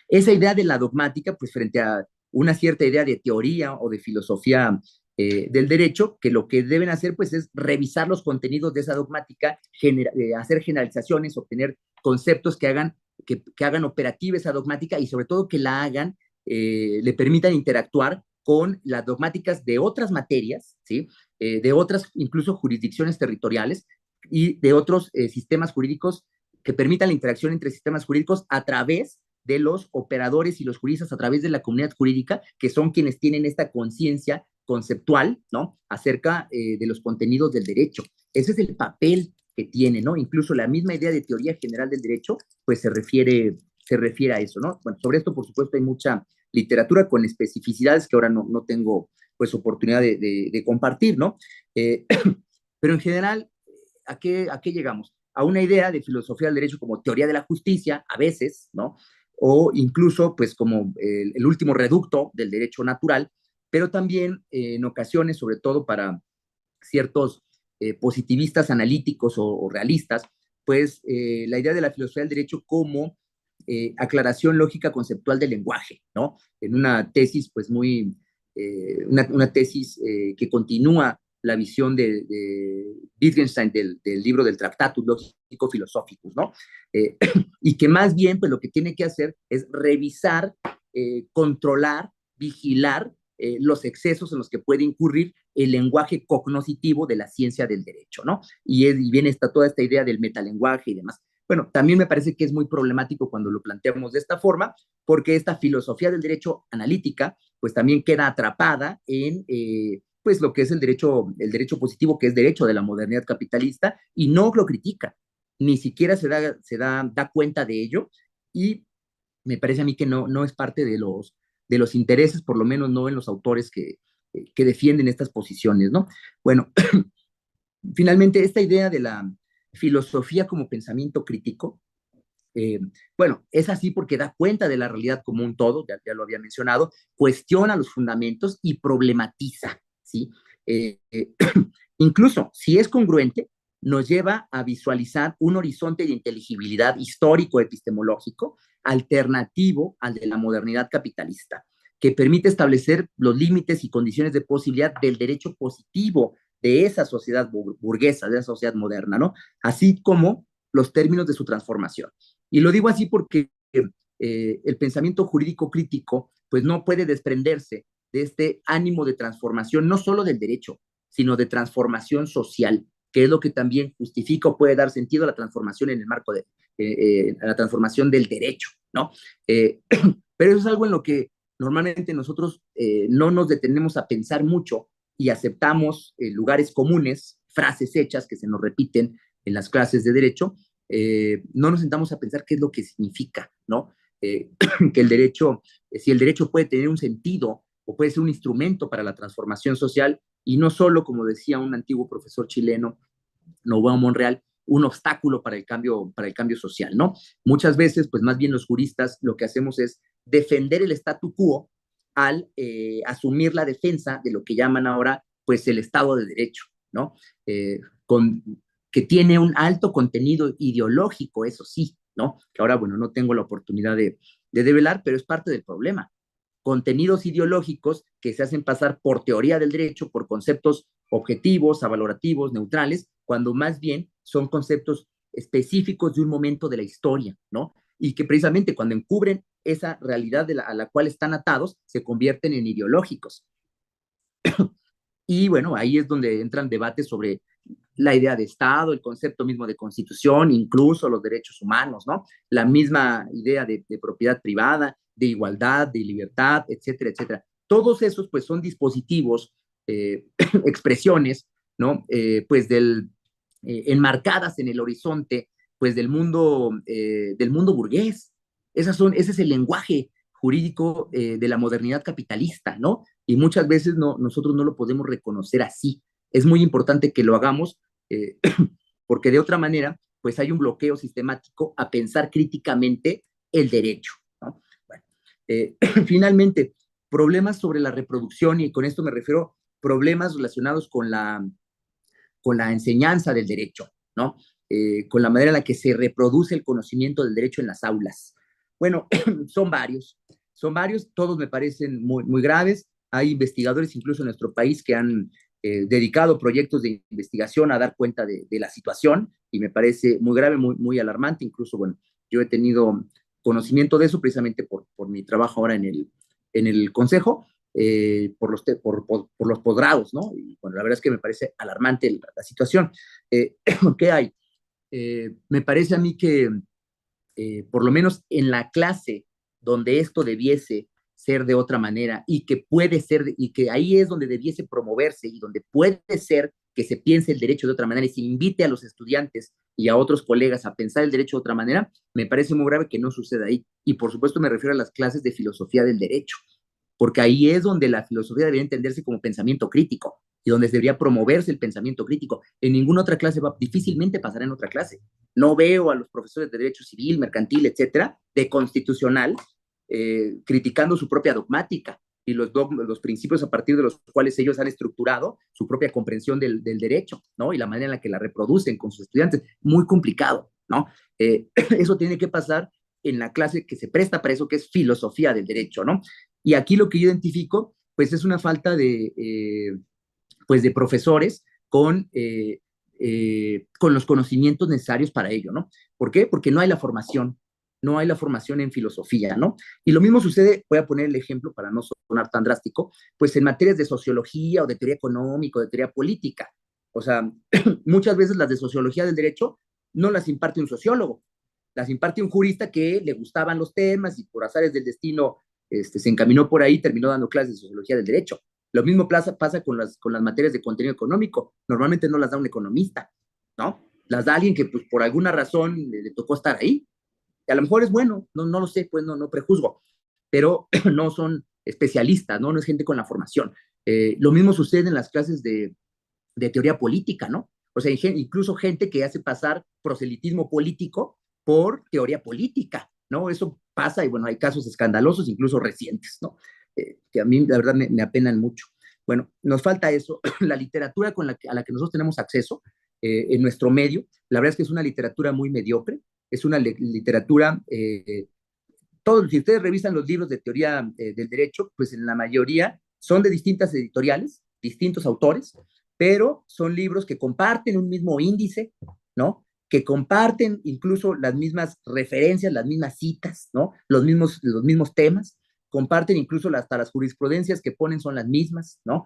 esa idea de la dogmática, pues frente a una cierta idea de teoría o de filosofía del derecho, que lo que deben hacer pues es revisar los contenidos de esa dogmática, hacer generalizaciones, obtener conceptos que hagan operativa esa dogmática y sobre todo que la hagan, le permitan interactuar con las dogmáticas de otras materias, ¿sí? De otras incluso jurisdicciones territoriales y de otros sistemas jurídicos que permitan la interacción entre sistemas jurídicos a través de los operadores y los juristas a través de la comunidad jurídica, que son quienes tienen esta conciencia conceptual, ¿no? Acerca de los contenidos del derecho. Ese es el papel que tiene, ¿no? Incluso la misma idea de teoría general del derecho, pues se refiere a eso, ¿no? Bueno, sobre esto, por supuesto, hay mucha literatura con especificidades que ahora no tengo, pues, oportunidad de compartir, ¿no? Pero en general, ¿a qué llegamos? A una idea de filosofía del derecho como teoría de la justicia, a veces, ¿no? O incluso pues como el último reducto del derecho natural, pero también en ocasiones, sobre todo para ciertos positivistas analíticos o realistas, pues la idea de la filosofía del derecho como aclaración lógica conceptual del lenguaje, ¿no? En una tesis pues una tesis que continúa la visión de Wittgenstein del libro del Tractatus Lógico Philosophicus, ¿no? Y que más bien, pues lo que tiene que hacer es revisar, controlar, vigilar los excesos en los que puede incurrir el lenguaje cognoscitivo de la ciencia del derecho, ¿no? Y viene toda esta idea del metalenguaje y demás. Bueno, también me parece que es muy problemático cuando lo planteamos de esta forma, porque esta filosofía del derecho analítica, pues también queda atrapada en pues lo que es el derecho positivo, que es derecho de la modernidad capitalista, y no lo critica, ni siquiera da cuenta de ello, y me parece a mí que no es parte de los intereses, por lo menos no en los autores que defienden estas posiciones, ¿no? Bueno, finalmente, esta idea de la filosofía como pensamiento crítico, eh, bueno, es así porque da cuenta de la realidad como un todo, ya lo había mencionado, cuestiona los fundamentos y problematiza, ¿sí? Incluso, si es congruente, nos lleva a visualizar un horizonte de inteligibilidad histórico epistemológico alternativo al de la modernidad capitalista, que permite establecer los límites y condiciones de posibilidad del derecho positivo de esa sociedad burguesa, de esa sociedad moderna, ¿no? Así como los términos de su transformación. Y lo digo así porque el pensamiento jurídico crítico pues no puede desprenderse de este ánimo de transformación, no solo del derecho, sino de transformación social, que es lo que también justifica o puede dar sentido a la transformación en el marco de a la transformación del derecho, ¿no? Pero eso es algo en lo que normalmente nosotros no nos detenemos a pensar mucho y aceptamos lugares comunes, frases hechas que se nos repiten en las clases de derecho, no nos sentamos a pensar qué es lo que significa, ¿no? Que el derecho, si el derecho puede tener un sentido o puede ser un instrumento para la transformación social y no solo, como decía un antiguo profesor chileno, Novoa Monreal, un obstáculo para el cambio social, ¿no? Muchas veces, pues más bien los juristas lo que hacemos es defender el statu quo al asumir la defensa de lo que llaman ahora, pues, el Estado de Derecho, ¿no? Con, que tiene un alto contenido ideológico, eso sí, ¿no? Que ahora, bueno, no tengo la oportunidad de develar, pero es parte del problema. Contenidos ideológicos que se hacen pasar por teoría del derecho, por conceptos objetivos, avalorativos, neutrales, cuando más bien son conceptos específicos de un momento de la historia, ¿no? Y que precisamente cuando encubren esa realidad a la cual están atados, se convierten en ideológicos. Y bueno, ahí es donde entran debates sobre la idea de Estado, el concepto mismo de constitución, incluso los derechos humanos, ¿no? La misma idea de propiedad privada, de igualdad, de libertad, etcétera, etcétera. Todos esos, pues, son dispositivos, expresiones, ¿no? Pues, enmarcadas en el horizonte, pues, del mundo burgués. Ese es el lenguaje jurídico de la modernidad capitalista, ¿no? Y muchas veces nosotros no lo podemos reconocer así. Es muy importante que lo hagamos eh, porque de otra manera, pues hay un bloqueo sistemático a pensar críticamente el derecho, ¿no? Bueno, finalmente, problemas sobre la reproducción, y con esto me refiero problemas relacionados con la enseñanza del derecho, ¿no? Con la manera en la que se reproduce el conocimiento del derecho en las aulas. Bueno, son varios, todos me parecen muy, muy graves. Hay investigadores incluso en nuestro país que han dedicado proyectos de investigación a dar cuenta de la situación y me parece muy grave, muy, muy alarmante. Incluso, bueno, yo he tenido conocimiento de eso precisamente por mi trabajo ahora en el Consejo, por los posgrados, ¿no? Y bueno, la verdad es que me parece alarmante la situación. ¿Qué hay? Me parece a mí que por lo menos en la clase donde esto debiese ser de otra manera y que puede ser, y que ahí es donde debiese promoverse y donde puede ser que se piense el derecho de otra manera y se invite a los estudiantes y a otros colegas a pensar el derecho de otra manera, me parece muy grave que no suceda ahí. Y por supuesto me refiero a las clases de filosofía del derecho, porque ahí es donde la filosofía debería entenderse como pensamiento crítico y donde debería promoverse el pensamiento crítico. En ninguna otra clase difícilmente pasará en otra clase. No veo a los profesores de derecho civil, mercantil, etcétera, de constitucional, criticando su propia dogmática y los principios a partir de los cuales ellos han estructurado su propia comprensión del derecho, ¿no? Y la manera en la que la reproducen con sus estudiantes. Muy complicado, ¿no? Eso tiene que pasar en la clase que se presta para eso, que es filosofía del derecho, ¿no? Y aquí lo que yo identifico, pues es una falta pues de profesores con los conocimientos necesarios para ello, ¿no? ¿Por qué? Porque no hay la formación, no hay la formación en filosofía, ¿no? Y lo mismo sucede, voy a poner el ejemplo para no sonar tan drástico, pues en materias de sociología o de teoría económica o de teoría política. O sea, muchas veces las de sociología del derecho no las imparte un sociólogo, las imparte un jurista que le gustaban los temas y por azares del destino se encaminó por ahí y terminó dando clases de sociología del derecho. Lo mismo pasa con las materias de contenido económico. Normalmente no las da un economista, ¿no? Las da alguien que pues, por alguna razón le tocó estar ahí. Y a lo mejor es bueno, no lo sé, pues no prejuzgo, pero no son especialistas, ¿no? No es gente con la formación. Lo mismo sucede en las clases de teoría política, ¿no? O sea, incluso gente que hace pasar proselitismo político por teoría política, ¿no? Eso pasa y bueno, hay casos escandalosos, incluso recientes, ¿no? Que a mí la verdad me apenan mucho. Bueno, nos falta eso, la literatura a la que nosotros tenemos acceso en nuestro medio, la verdad es que es una literatura muy mediocre, es una literatura, si ustedes revisan los libros de teoría del derecho, pues en la mayoría son de distintas editoriales, distintos autores, pero son libros que comparten un mismo índice, ¿no? que comparten incluso las mismas referencias, las mismas citas, ¿no? Los mismos temas, comparten incluso hasta las jurisprudencias que ponen son las mismas, ¿no?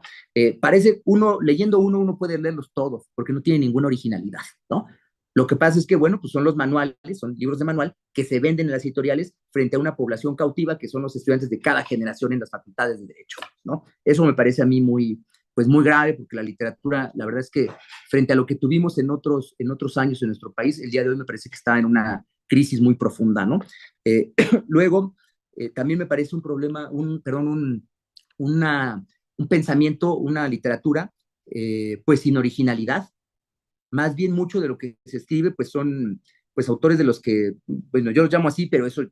Parece, leyendo uno puede leerlos todos, porque no tiene ninguna originalidad, ¿no? Lo que pasa es que, bueno, pues son los manuales, son libros de manual que se venden en las editoriales frente a una población cautiva que son los estudiantes de cada generación en las facultades de Derecho, ¿no? Eso me parece a mí pues muy grave, porque la literatura, la verdad es que frente a lo que tuvimos en otros años en nuestro país, el día de hoy me parece que está en una crisis muy profunda, ¿no? Luego, también me parece un problema, un pensamiento, una literatura, pues sin originalidad. Más bien mucho de lo que se escribe, pues son pues autores de los que, bueno, yo los llamo así, pero eso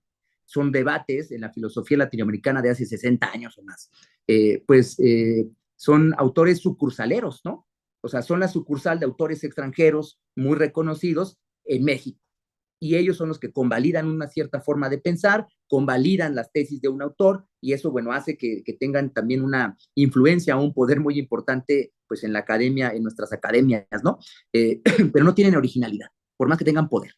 son debates en la filosofía latinoamericana de hace 60 años o más. Son autores sucursaleros, ¿no? O sea, son la sucursal de autores extranjeros muy reconocidos en México, y ellos son los que convalidan una cierta forma de pensar, convalidan las tesis de un autor, y eso, bueno, hace que tengan también una influencia, un poder muy importante, pues, en la academia, en nuestras academias, ¿no? Pero no tienen originalidad, por más que tengan poder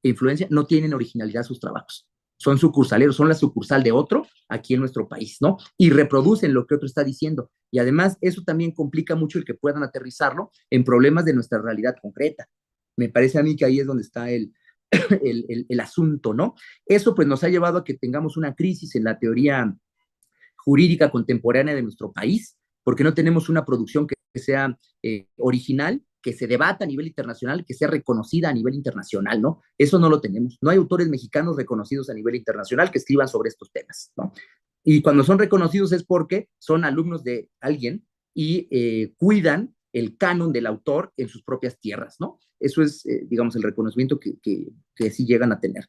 e influencia, no tienen originalidad sus trabajos. Son sucursaleros, son la sucursal de otro aquí en nuestro país, ¿no? Y reproducen lo que otro está diciendo. Y además, eso también complica mucho el que puedan aterrizarlo en problemas de nuestra realidad concreta. Me parece a mí que ahí es donde está el asunto, ¿no? Eso pues nos ha llevado a que tengamos una crisis en la teoría jurídica contemporánea de nuestro país, porque no tenemos una producción que sea original, que se debata a nivel internacional, que sea reconocida a nivel internacional, ¿no? Eso no lo tenemos. No hay autores mexicanos reconocidos a nivel internacional que escriban sobre estos temas, ¿no? Y cuando son reconocidos es porque son alumnos de alguien y cuidan el canon del autor en sus propias tierras, ¿no? Eso es, digamos, el reconocimiento que sí llegan a tener.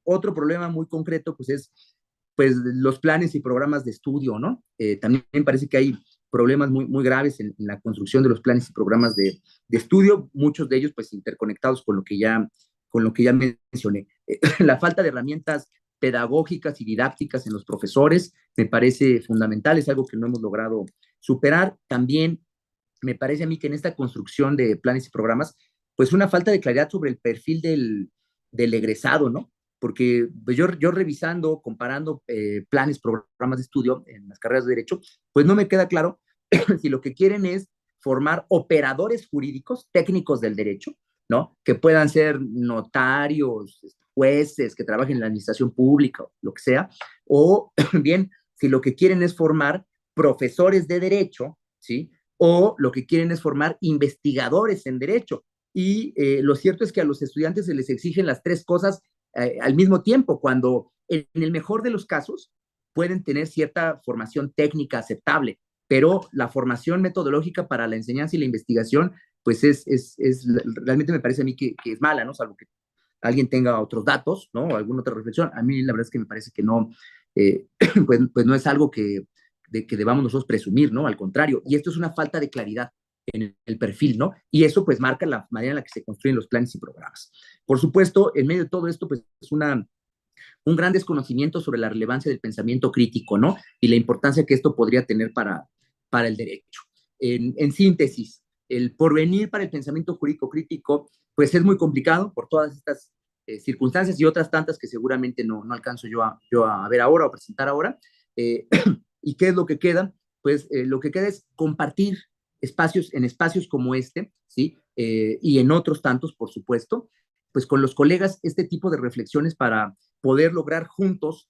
Otro problema muy concreto, pues es pues los planes y programas de estudio, ¿no? También me parece que hay problemas muy graves en la construcción de los planes y programas de estudio, muchos de ellos pues interconectados con lo que ya mencioné. La falta de herramientas pedagógicas y didácticas en los profesores me parece fundamental, es algo que no hemos logrado superar. También me parece a mí que en esta construcción de planes y programas, pues una falta de claridad sobre el perfil del egresado, ¿no? Porque pues yo revisando, comparando planes, programas de estudio en las carreras de Derecho, pues no me queda claro si lo que quieren es formar operadores jurídicos, técnicos del derecho, ¿no? Que puedan ser notarios, jueces, que trabajen en la administración pública, lo que sea, o bien si lo que quieren es formar profesores de derecho, ¿sí? O lo que quieren es formar investigadores en derecho. Y lo cierto es que a los estudiantes se les exigen las tres cosas al mismo tiempo, cuando en el mejor de los casos pueden tener cierta formación técnica aceptable, pero la formación metodológica para la enseñanza y la investigación, pues realmente me parece a mí que es mala, ¿no? Salvo que alguien tenga otros datos, ¿no? O alguna otra reflexión. A mí la verdad es que me parece que no, pues no es algo que debamos nosotros presumir, ¿no? Al contrario, y esto es una falta de claridad en el perfil, ¿no? Y eso pues marca la manera en la que se construyen los planes y programas. Por supuesto, en medio de todo esto, pues es un gran desconocimiento sobre la relevancia del pensamiento crítico, ¿no? Y la importancia que esto podría tener para el derecho. En síntesis, el porvenir para el pensamiento jurídico crítico, pues es muy complicado por todas estas circunstancias y otras tantas que seguramente no alcanzo yo a ver ahora o presentar ahora. ¿Y qué es lo que queda? Pues lo que queda es compartir en espacios como este, ¿sí? Y en otros tantos, por supuesto, pues con los colegas este tipo de reflexiones para poder lograr juntos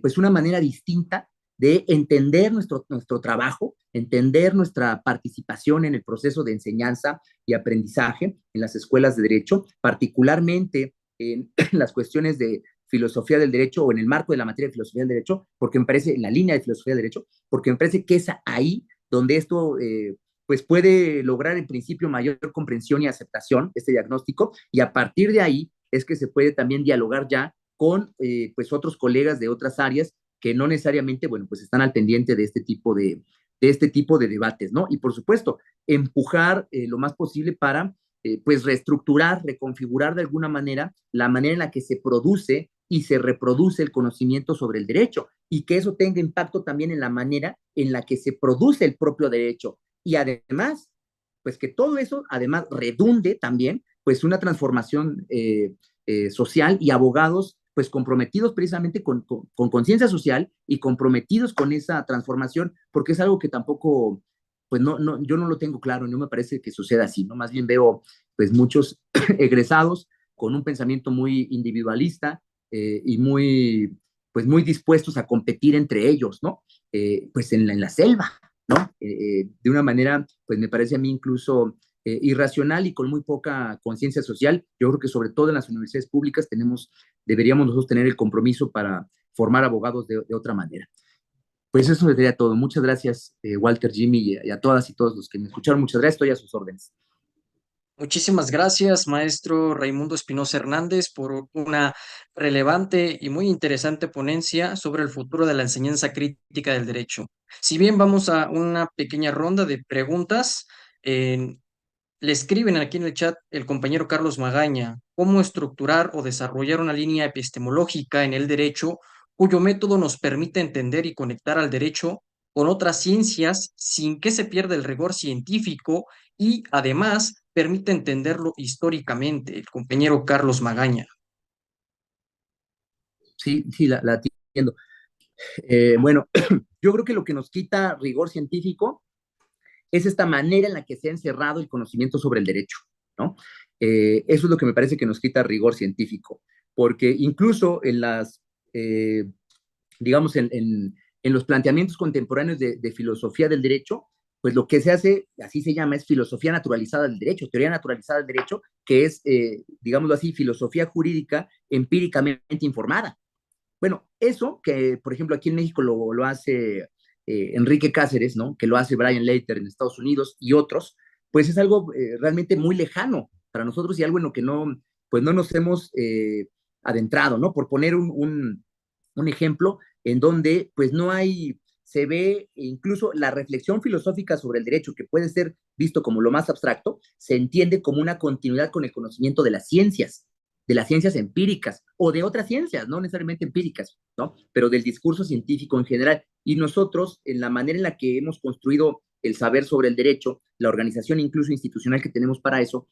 pues una manera distinta de entender nuestro trabajo, entender nuestra participación en el proceso de enseñanza y aprendizaje en las escuelas de derecho, particularmente en las cuestiones de filosofía del derecho o en el marco de la materia de filosofía del derecho, porque me parece, en la línea de filosofía del derecho, porque me parece que es ahí donde esto pues puede lograr en principio mayor comprensión y aceptación, este diagnóstico, y a partir de ahí es que se puede también dialogar ya con pues otros colegas de otras áreas que no necesariamente, bueno, pues están al pendiente de este tipo de debates, ¿no? Y por supuesto, empujar lo más posible para pues reestructurar, reconfigurar de alguna manera la manera en la que se produce y se reproduce el conocimiento sobre el derecho y que eso tenga impacto también en la manera en la que se produce el propio derecho. Y además, pues que todo eso además redunde también pues una transformación social y abogados pues comprometidos precisamente con conciencia social y comprometidos con esa transformación, porque es algo que tampoco, pues yo no lo tengo claro, no me parece que suceda así, ¿no? Más bien veo pues muchos egresados con un pensamiento muy individualista y muy, pues muy dispuestos a competir entre ellos, ¿no? Pues en la selva, ¿no? De una manera, pues me parece a mí incluso irracional y con muy poca conciencia social. Yo creo que sobre todo en las universidades públicas deberíamos nosotros tener el compromiso para formar abogados de otra manera. Pues eso sería todo. Muchas gracias, Walter, Jimmy, y a todas y todos los que me escucharon. Muchas gracias, estoy a sus órdenes. Muchísimas gracias, maestro Raimundo Espinosa Hernández, por una relevante y muy interesante ponencia sobre el futuro de la enseñanza crítica del derecho. Si bien vamos a una pequeña ronda de preguntas, le escriben aquí en el chat el compañero Carlos Magaña, ¿cómo estructurar o desarrollar una línea epistemológica en el derecho cuyo método nos permite entender y conectar al derecho con otras ciencias sin que se pierda el rigor científico y además permite entenderlo históricamente? El compañero Carlos Magaña. Sí, sí, la entiendo. Bueno, yo creo que lo que nos quita rigor científico es esta manera en la que se ha encerrado el conocimiento sobre el derecho, ¿no? Eso es lo que me parece que nos quita rigor científico, porque incluso eh, digamos, en los planteamientos contemporáneos de filosofía del derecho, pues lo que se hace, así se llama, es filosofía naturalizada del derecho, teoría naturalizada del derecho, que es, digámoslo así, filosofía jurídica empíricamente informada. Bueno, eso que, por ejemplo, aquí en México lo hace Enrique Cáceres, ¿no? Que lo hace Brian Leiter en Estados Unidos y otros, pues es algo realmente muy lejano para nosotros y algo en lo que pues no nos hemos adentrado, ¿no? Por poner un ejemplo en donde pues no hay, se ve incluso la reflexión filosófica sobre el derecho, que puede ser visto como lo más abstracto, se entiende como una continuidad con el conocimiento de las ciencias empíricas o de otras ciencias, no necesariamente empíricas, ¿no? Pero del discurso científico en general. Y nosotros, en la manera en la que hemos construido el saber sobre el derecho, la organización incluso institucional que tenemos para eso,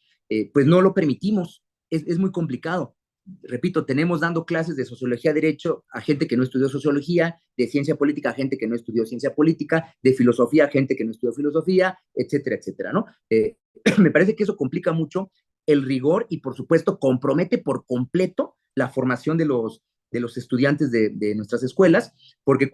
pues no lo permitimos. Es muy complicado. Repito, tenemos dando clases de sociología derecho a gente que no estudió sociología, de ciencia política a gente que no estudió ciencia política, de filosofía a gente que no estudió filosofía, etcétera, etcétera, ¿no? Me parece que eso complica mucho el rigor y, por supuesto, compromete por completo la formación de los estudiantes de nuestras escuelas, porque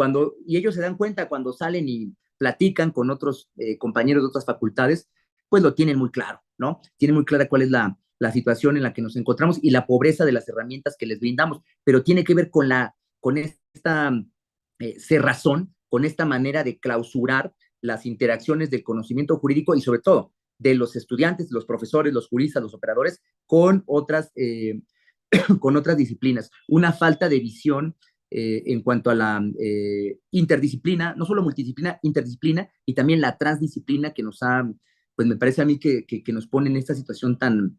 y ellos se dan cuenta cuando salen y platican con otros compañeros de otras facultades, pues lo tienen muy claro, ¿no? Tienen muy clara cuál es la situación en la que nos encontramos y la pobreza de las herramientas que les brindamos, pero tiene que ver con esta cerrazón, con esta manera de clausurar las interacciones del conocimiento jurídico y sobre todo de los estudiantes, los profesores, los juristas, los operadores, con otras disciplinas. Una falta de visión en cuanto a la interdisciplina, no solo multidisciplina, interdisciplina y también la transdisciplina que pues me parece a mí que nos pone en esta situación tan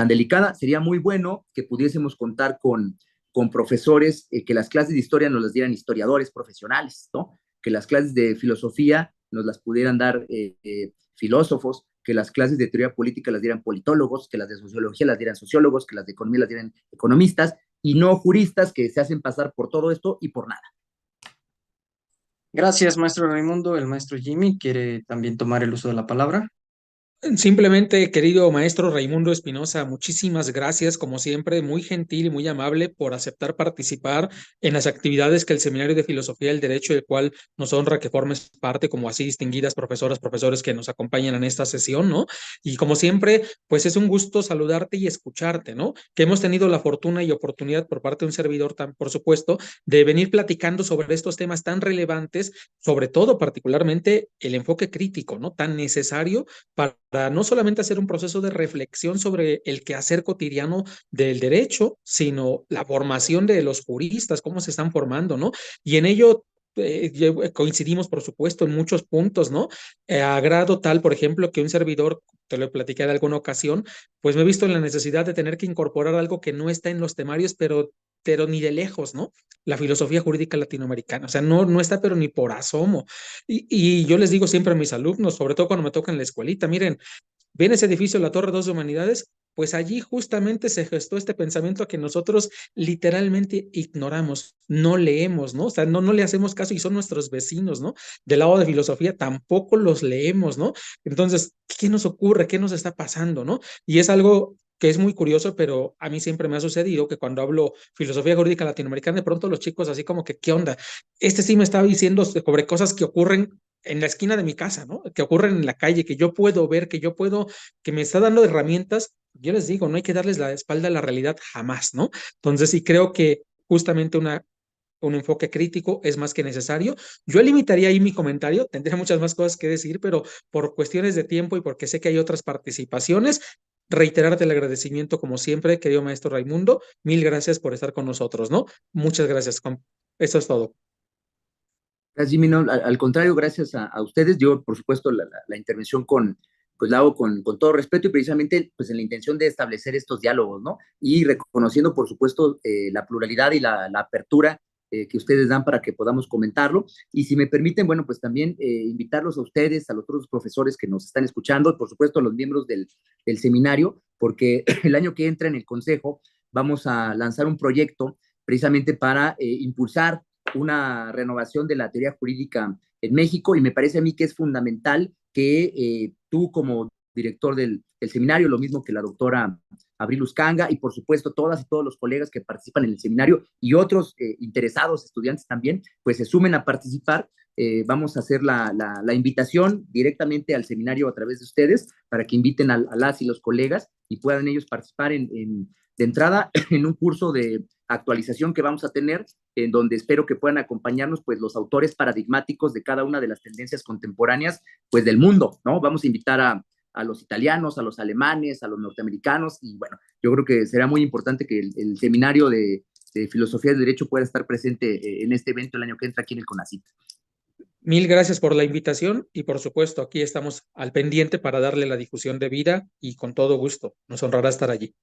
delicada. Sería muy bueno que pudiésemos contar con profesores, que las clases de historia nos las dieran historiadores profesionales, ¿no? Que las clases de filosofía nos las pudieran dar filósofos, que las clases de teoría política las dieran politólogos, que las de sociología las dieran sociólogos, que las de economía las dieran economistas, y no juristas que se hacen pasar por todo esto y por nada. Gracias, maestro Raimundo. El maestro Jimmy quiere también tomar el uso de la palabra. Simplemente, querido maestro Raimundo Espinosa, muchísimas gracias, como siempre, muy gentil y muy amable por aceptar participar en las actividades que el Seminario de Filosofía del Derecho, del cual nos honra que formes parte, como así distinguidas profesoras, profesores que nos acompañan en esta sesión, ¿no? Y como siempre, pues es un gusto saludarte y escucharte, ¿no? Que hemos tenido la fortuna y oportunidad por parte de un servidor, por supuesto, de venir platicando sobre estos temas tan relevantes, sobre todo particularmente el enfoque crítico, ¿no? Tan necesario para no solamente hacer un proceso de reflexión sobre el quehacer cotidiano del derecho, sino la formación de los juristas, cómo se están formando, ¿no? Y en ello coincidimos, por supuesto, en muchos puntos, ¿no? A grado tal, por ejemplo, que un servidor, te lo platiqué en alguna ocasión, pues me he visto en la necesidad de tener que incorporar algo que no está en los temarios, pero ni de lejos, ¿no? La filosofía jurídica latinoamericana, o sea, no está, pero ni por asomo. Y yo les digo siempre a mis alumnos, sobre todo cuando me tocan la escuelita, miren, ven ese edificio, la Torre 2 de Humanidades, pues allí justamente se gestó este pensamiento que nosotros literalmente ignoramos, no leemos, ¿no? O sea, no le hacemos caso y son nuestros vecinos, ¿no? Del lado de filosofía tampoco los leemos, ¿no? Entonces, ¿qué nos ocurre? ¿Qué nos está pasando, no? Y es algo que es muy curioso, pero a mí siempre me ha sucedido que cuando hablo filosofía jurídica latinoamericana, de pronto los chicos así como que, ¿qué onda? Este sí me estaba diciendo sobre cosas que ocurren en la esquina de mi casa, ¿no? Que ocurren en la calle, que yo puedo ver, que me está dando herramientas. Yo les digo, no hay que darles la espalda a la realidad jamás, ¿no? Entonces sí creo que justamente un enfoque crítico es más que necesario. Yo limitaría ahí mi comentario, tendría muchas más cosas que decir, pero por cuestiones de tiempo y porque sé que hay otras participaciones, reiterarte el agradecimiento como siempre, querido maestro Raimundo, mil gracias por estar con nosotros, ¿no? Muchas gracias. Eso es todo. Gracias, Jimmy. No, al contrario, gracias a ustedes. Yo, por supuesto, la intervención pues la hago con todo respeto y precisamente pues en la intención de establecer estos diálogos, ¿no? Y reconociendo, por supuesto, la pluralidad y la apertura que ustedes dan para que podamos comentarlo. Y si me permiten, bueno, pues también invitarlos a ustedes, a los otros profesores que nos están escuchando, por supuesto, a los miembros del seminario, porque el año que entra en el Consejo vamos a lanzar un proyecto precisamente para impulsar una renovación de la teoría jurídica en México y me parece a mí que es fundamental que tú como director del seminario, lo mismo que la doctora Abril Uscanga y por supuesto todas y todos los colegas que participan en el seminario y otros interesados, estudiantes también, pues se sumen a participar. Vamos a hacer la invitación directamente al seminario a través de ustedes para que inviten a las y los colegas y puedan ellos participar de entrada en un curso de actualización que vamos a tener, en donde espero que puedan acompañarnos pues los autores paradigmáticos de cada una de las tendencias contemporáneas pues del mundo, ¿no? Vamos a invitar a los italianos, a los alemanes, a los norteamericanos y bueno, yo creo que será muy importante que el seminario de filosofía del derecho pueda estar presente en este evento el año que entra aquí en el CONACYT. Mil gracias por la invitación y por supuesto aquí estamos al pendiente para darle la difusión debida y con todo gusto. Nos honrará estar allí.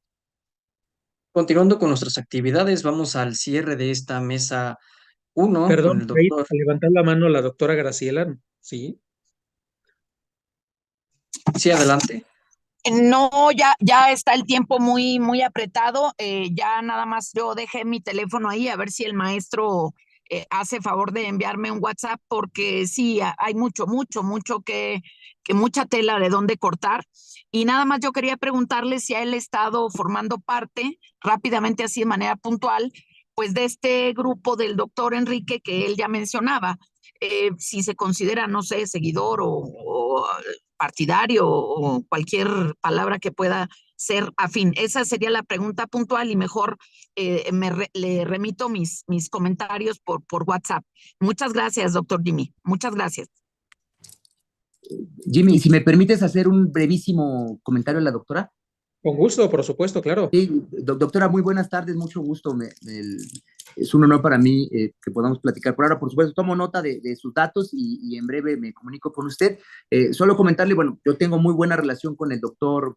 Continuando con nuestras actividades, vamos al cierre de esta mesa uno con Perdón, el por ahí, doctor. a levantar la mano la doctora Graciela. Sí. Sí, adelante. No, ya está el tiempo muy apretado. Ya nada más yo dejé mi teléfono ahí a ver si el maestro hace favor de enviarme un WhatsApp, porque sí, hay mucho que mucha tela de dónde cortar. Y nada más yo quería preguntarle si a él ha estado formando parte rápidamente, así de manera puntual, pues de este grupo del doctor Enrique que él ya mencionaba. Si se considera, no sé, seguidor o partidario o cualquier palabra que pueda ser afín. Esa sería la pregunta puntual y mejor le remito mis comentarios por WhatsApp. Muchas gracias, doctor Jimmy. Muchas gracias. Jimmy, si me permites hacer un brevísimo comentario a la doctora. Con gusto, por supuesto, claro. Sí, doctora, muy buenas tardes, mucho gusto. Es un honor para mí que podamos platicar. Por ahora, por supuesto, tomo nota de sus datos y en breve me comunico con usted. Solo comentarle, bueno, yo tengo muy buena relación con el doctor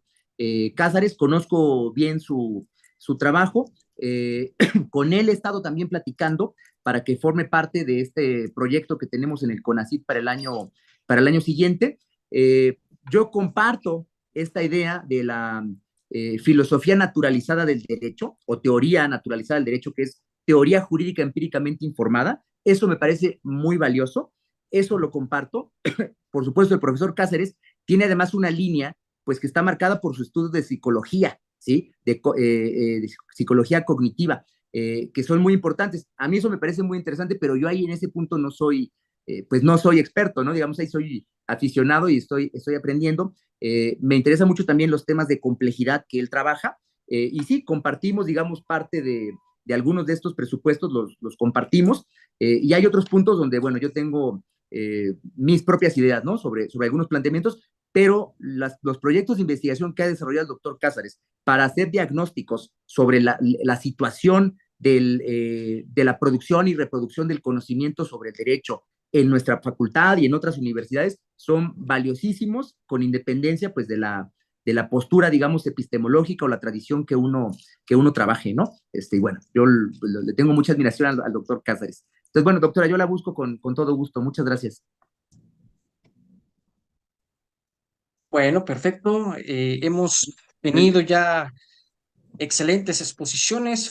Cázares, conozco bien su trabajo. Con él he estado también platicando para que forme parte de este proyecto que tenemos en el CONACYT para el año siguiente. Yo comparto esta idea de la filosofía naturalizada del derecho o teoría naturalizada del derecho, que es teoría jurídica empíricamente informada. Eso me parece muy valioso, eso lo comparto. Por supuesto, el profesor Cáceres tiene además una línea pues que está marcada por su estudio de psicología, ¿sí? De psicología cognitiva, que son muy importantes. A mí eso me parece muy interesante, pero yo ahí en ese punto no soy, pues no soy experto, ¿no? Digamos, ahí soy aficionado y estoy aprendiendo. Me interesa mucho también los temas de complejidad que él trabaja. Y sí, compartimos, digamos, parte de algunos de estos presupuestos, los compartimos. Y hay otros puntos donde, bueno, yo tengo mis propias ideas, ¿no? Sobre algunos planteamientos, pero los proyectos de investigación que ha desarrollado el doctor Cázares para hacer diagnósticos sobre la situación de la producción y reproducción del conocimiento sobre el derecho en nuestra facultad y en otras universidades son valiosísimos, con independencia pues de la postura, digamos, epistemológica o la tradición que uno trabaje, ¿no? Y bueno, yo le tengo mucha admiración al doctor Cázares. Entonces, bueno, doctora, yo la busco con todo gusto. Muchas gracias. Bueno, perfecto. Hemos tenido ya excelentes exposiciones.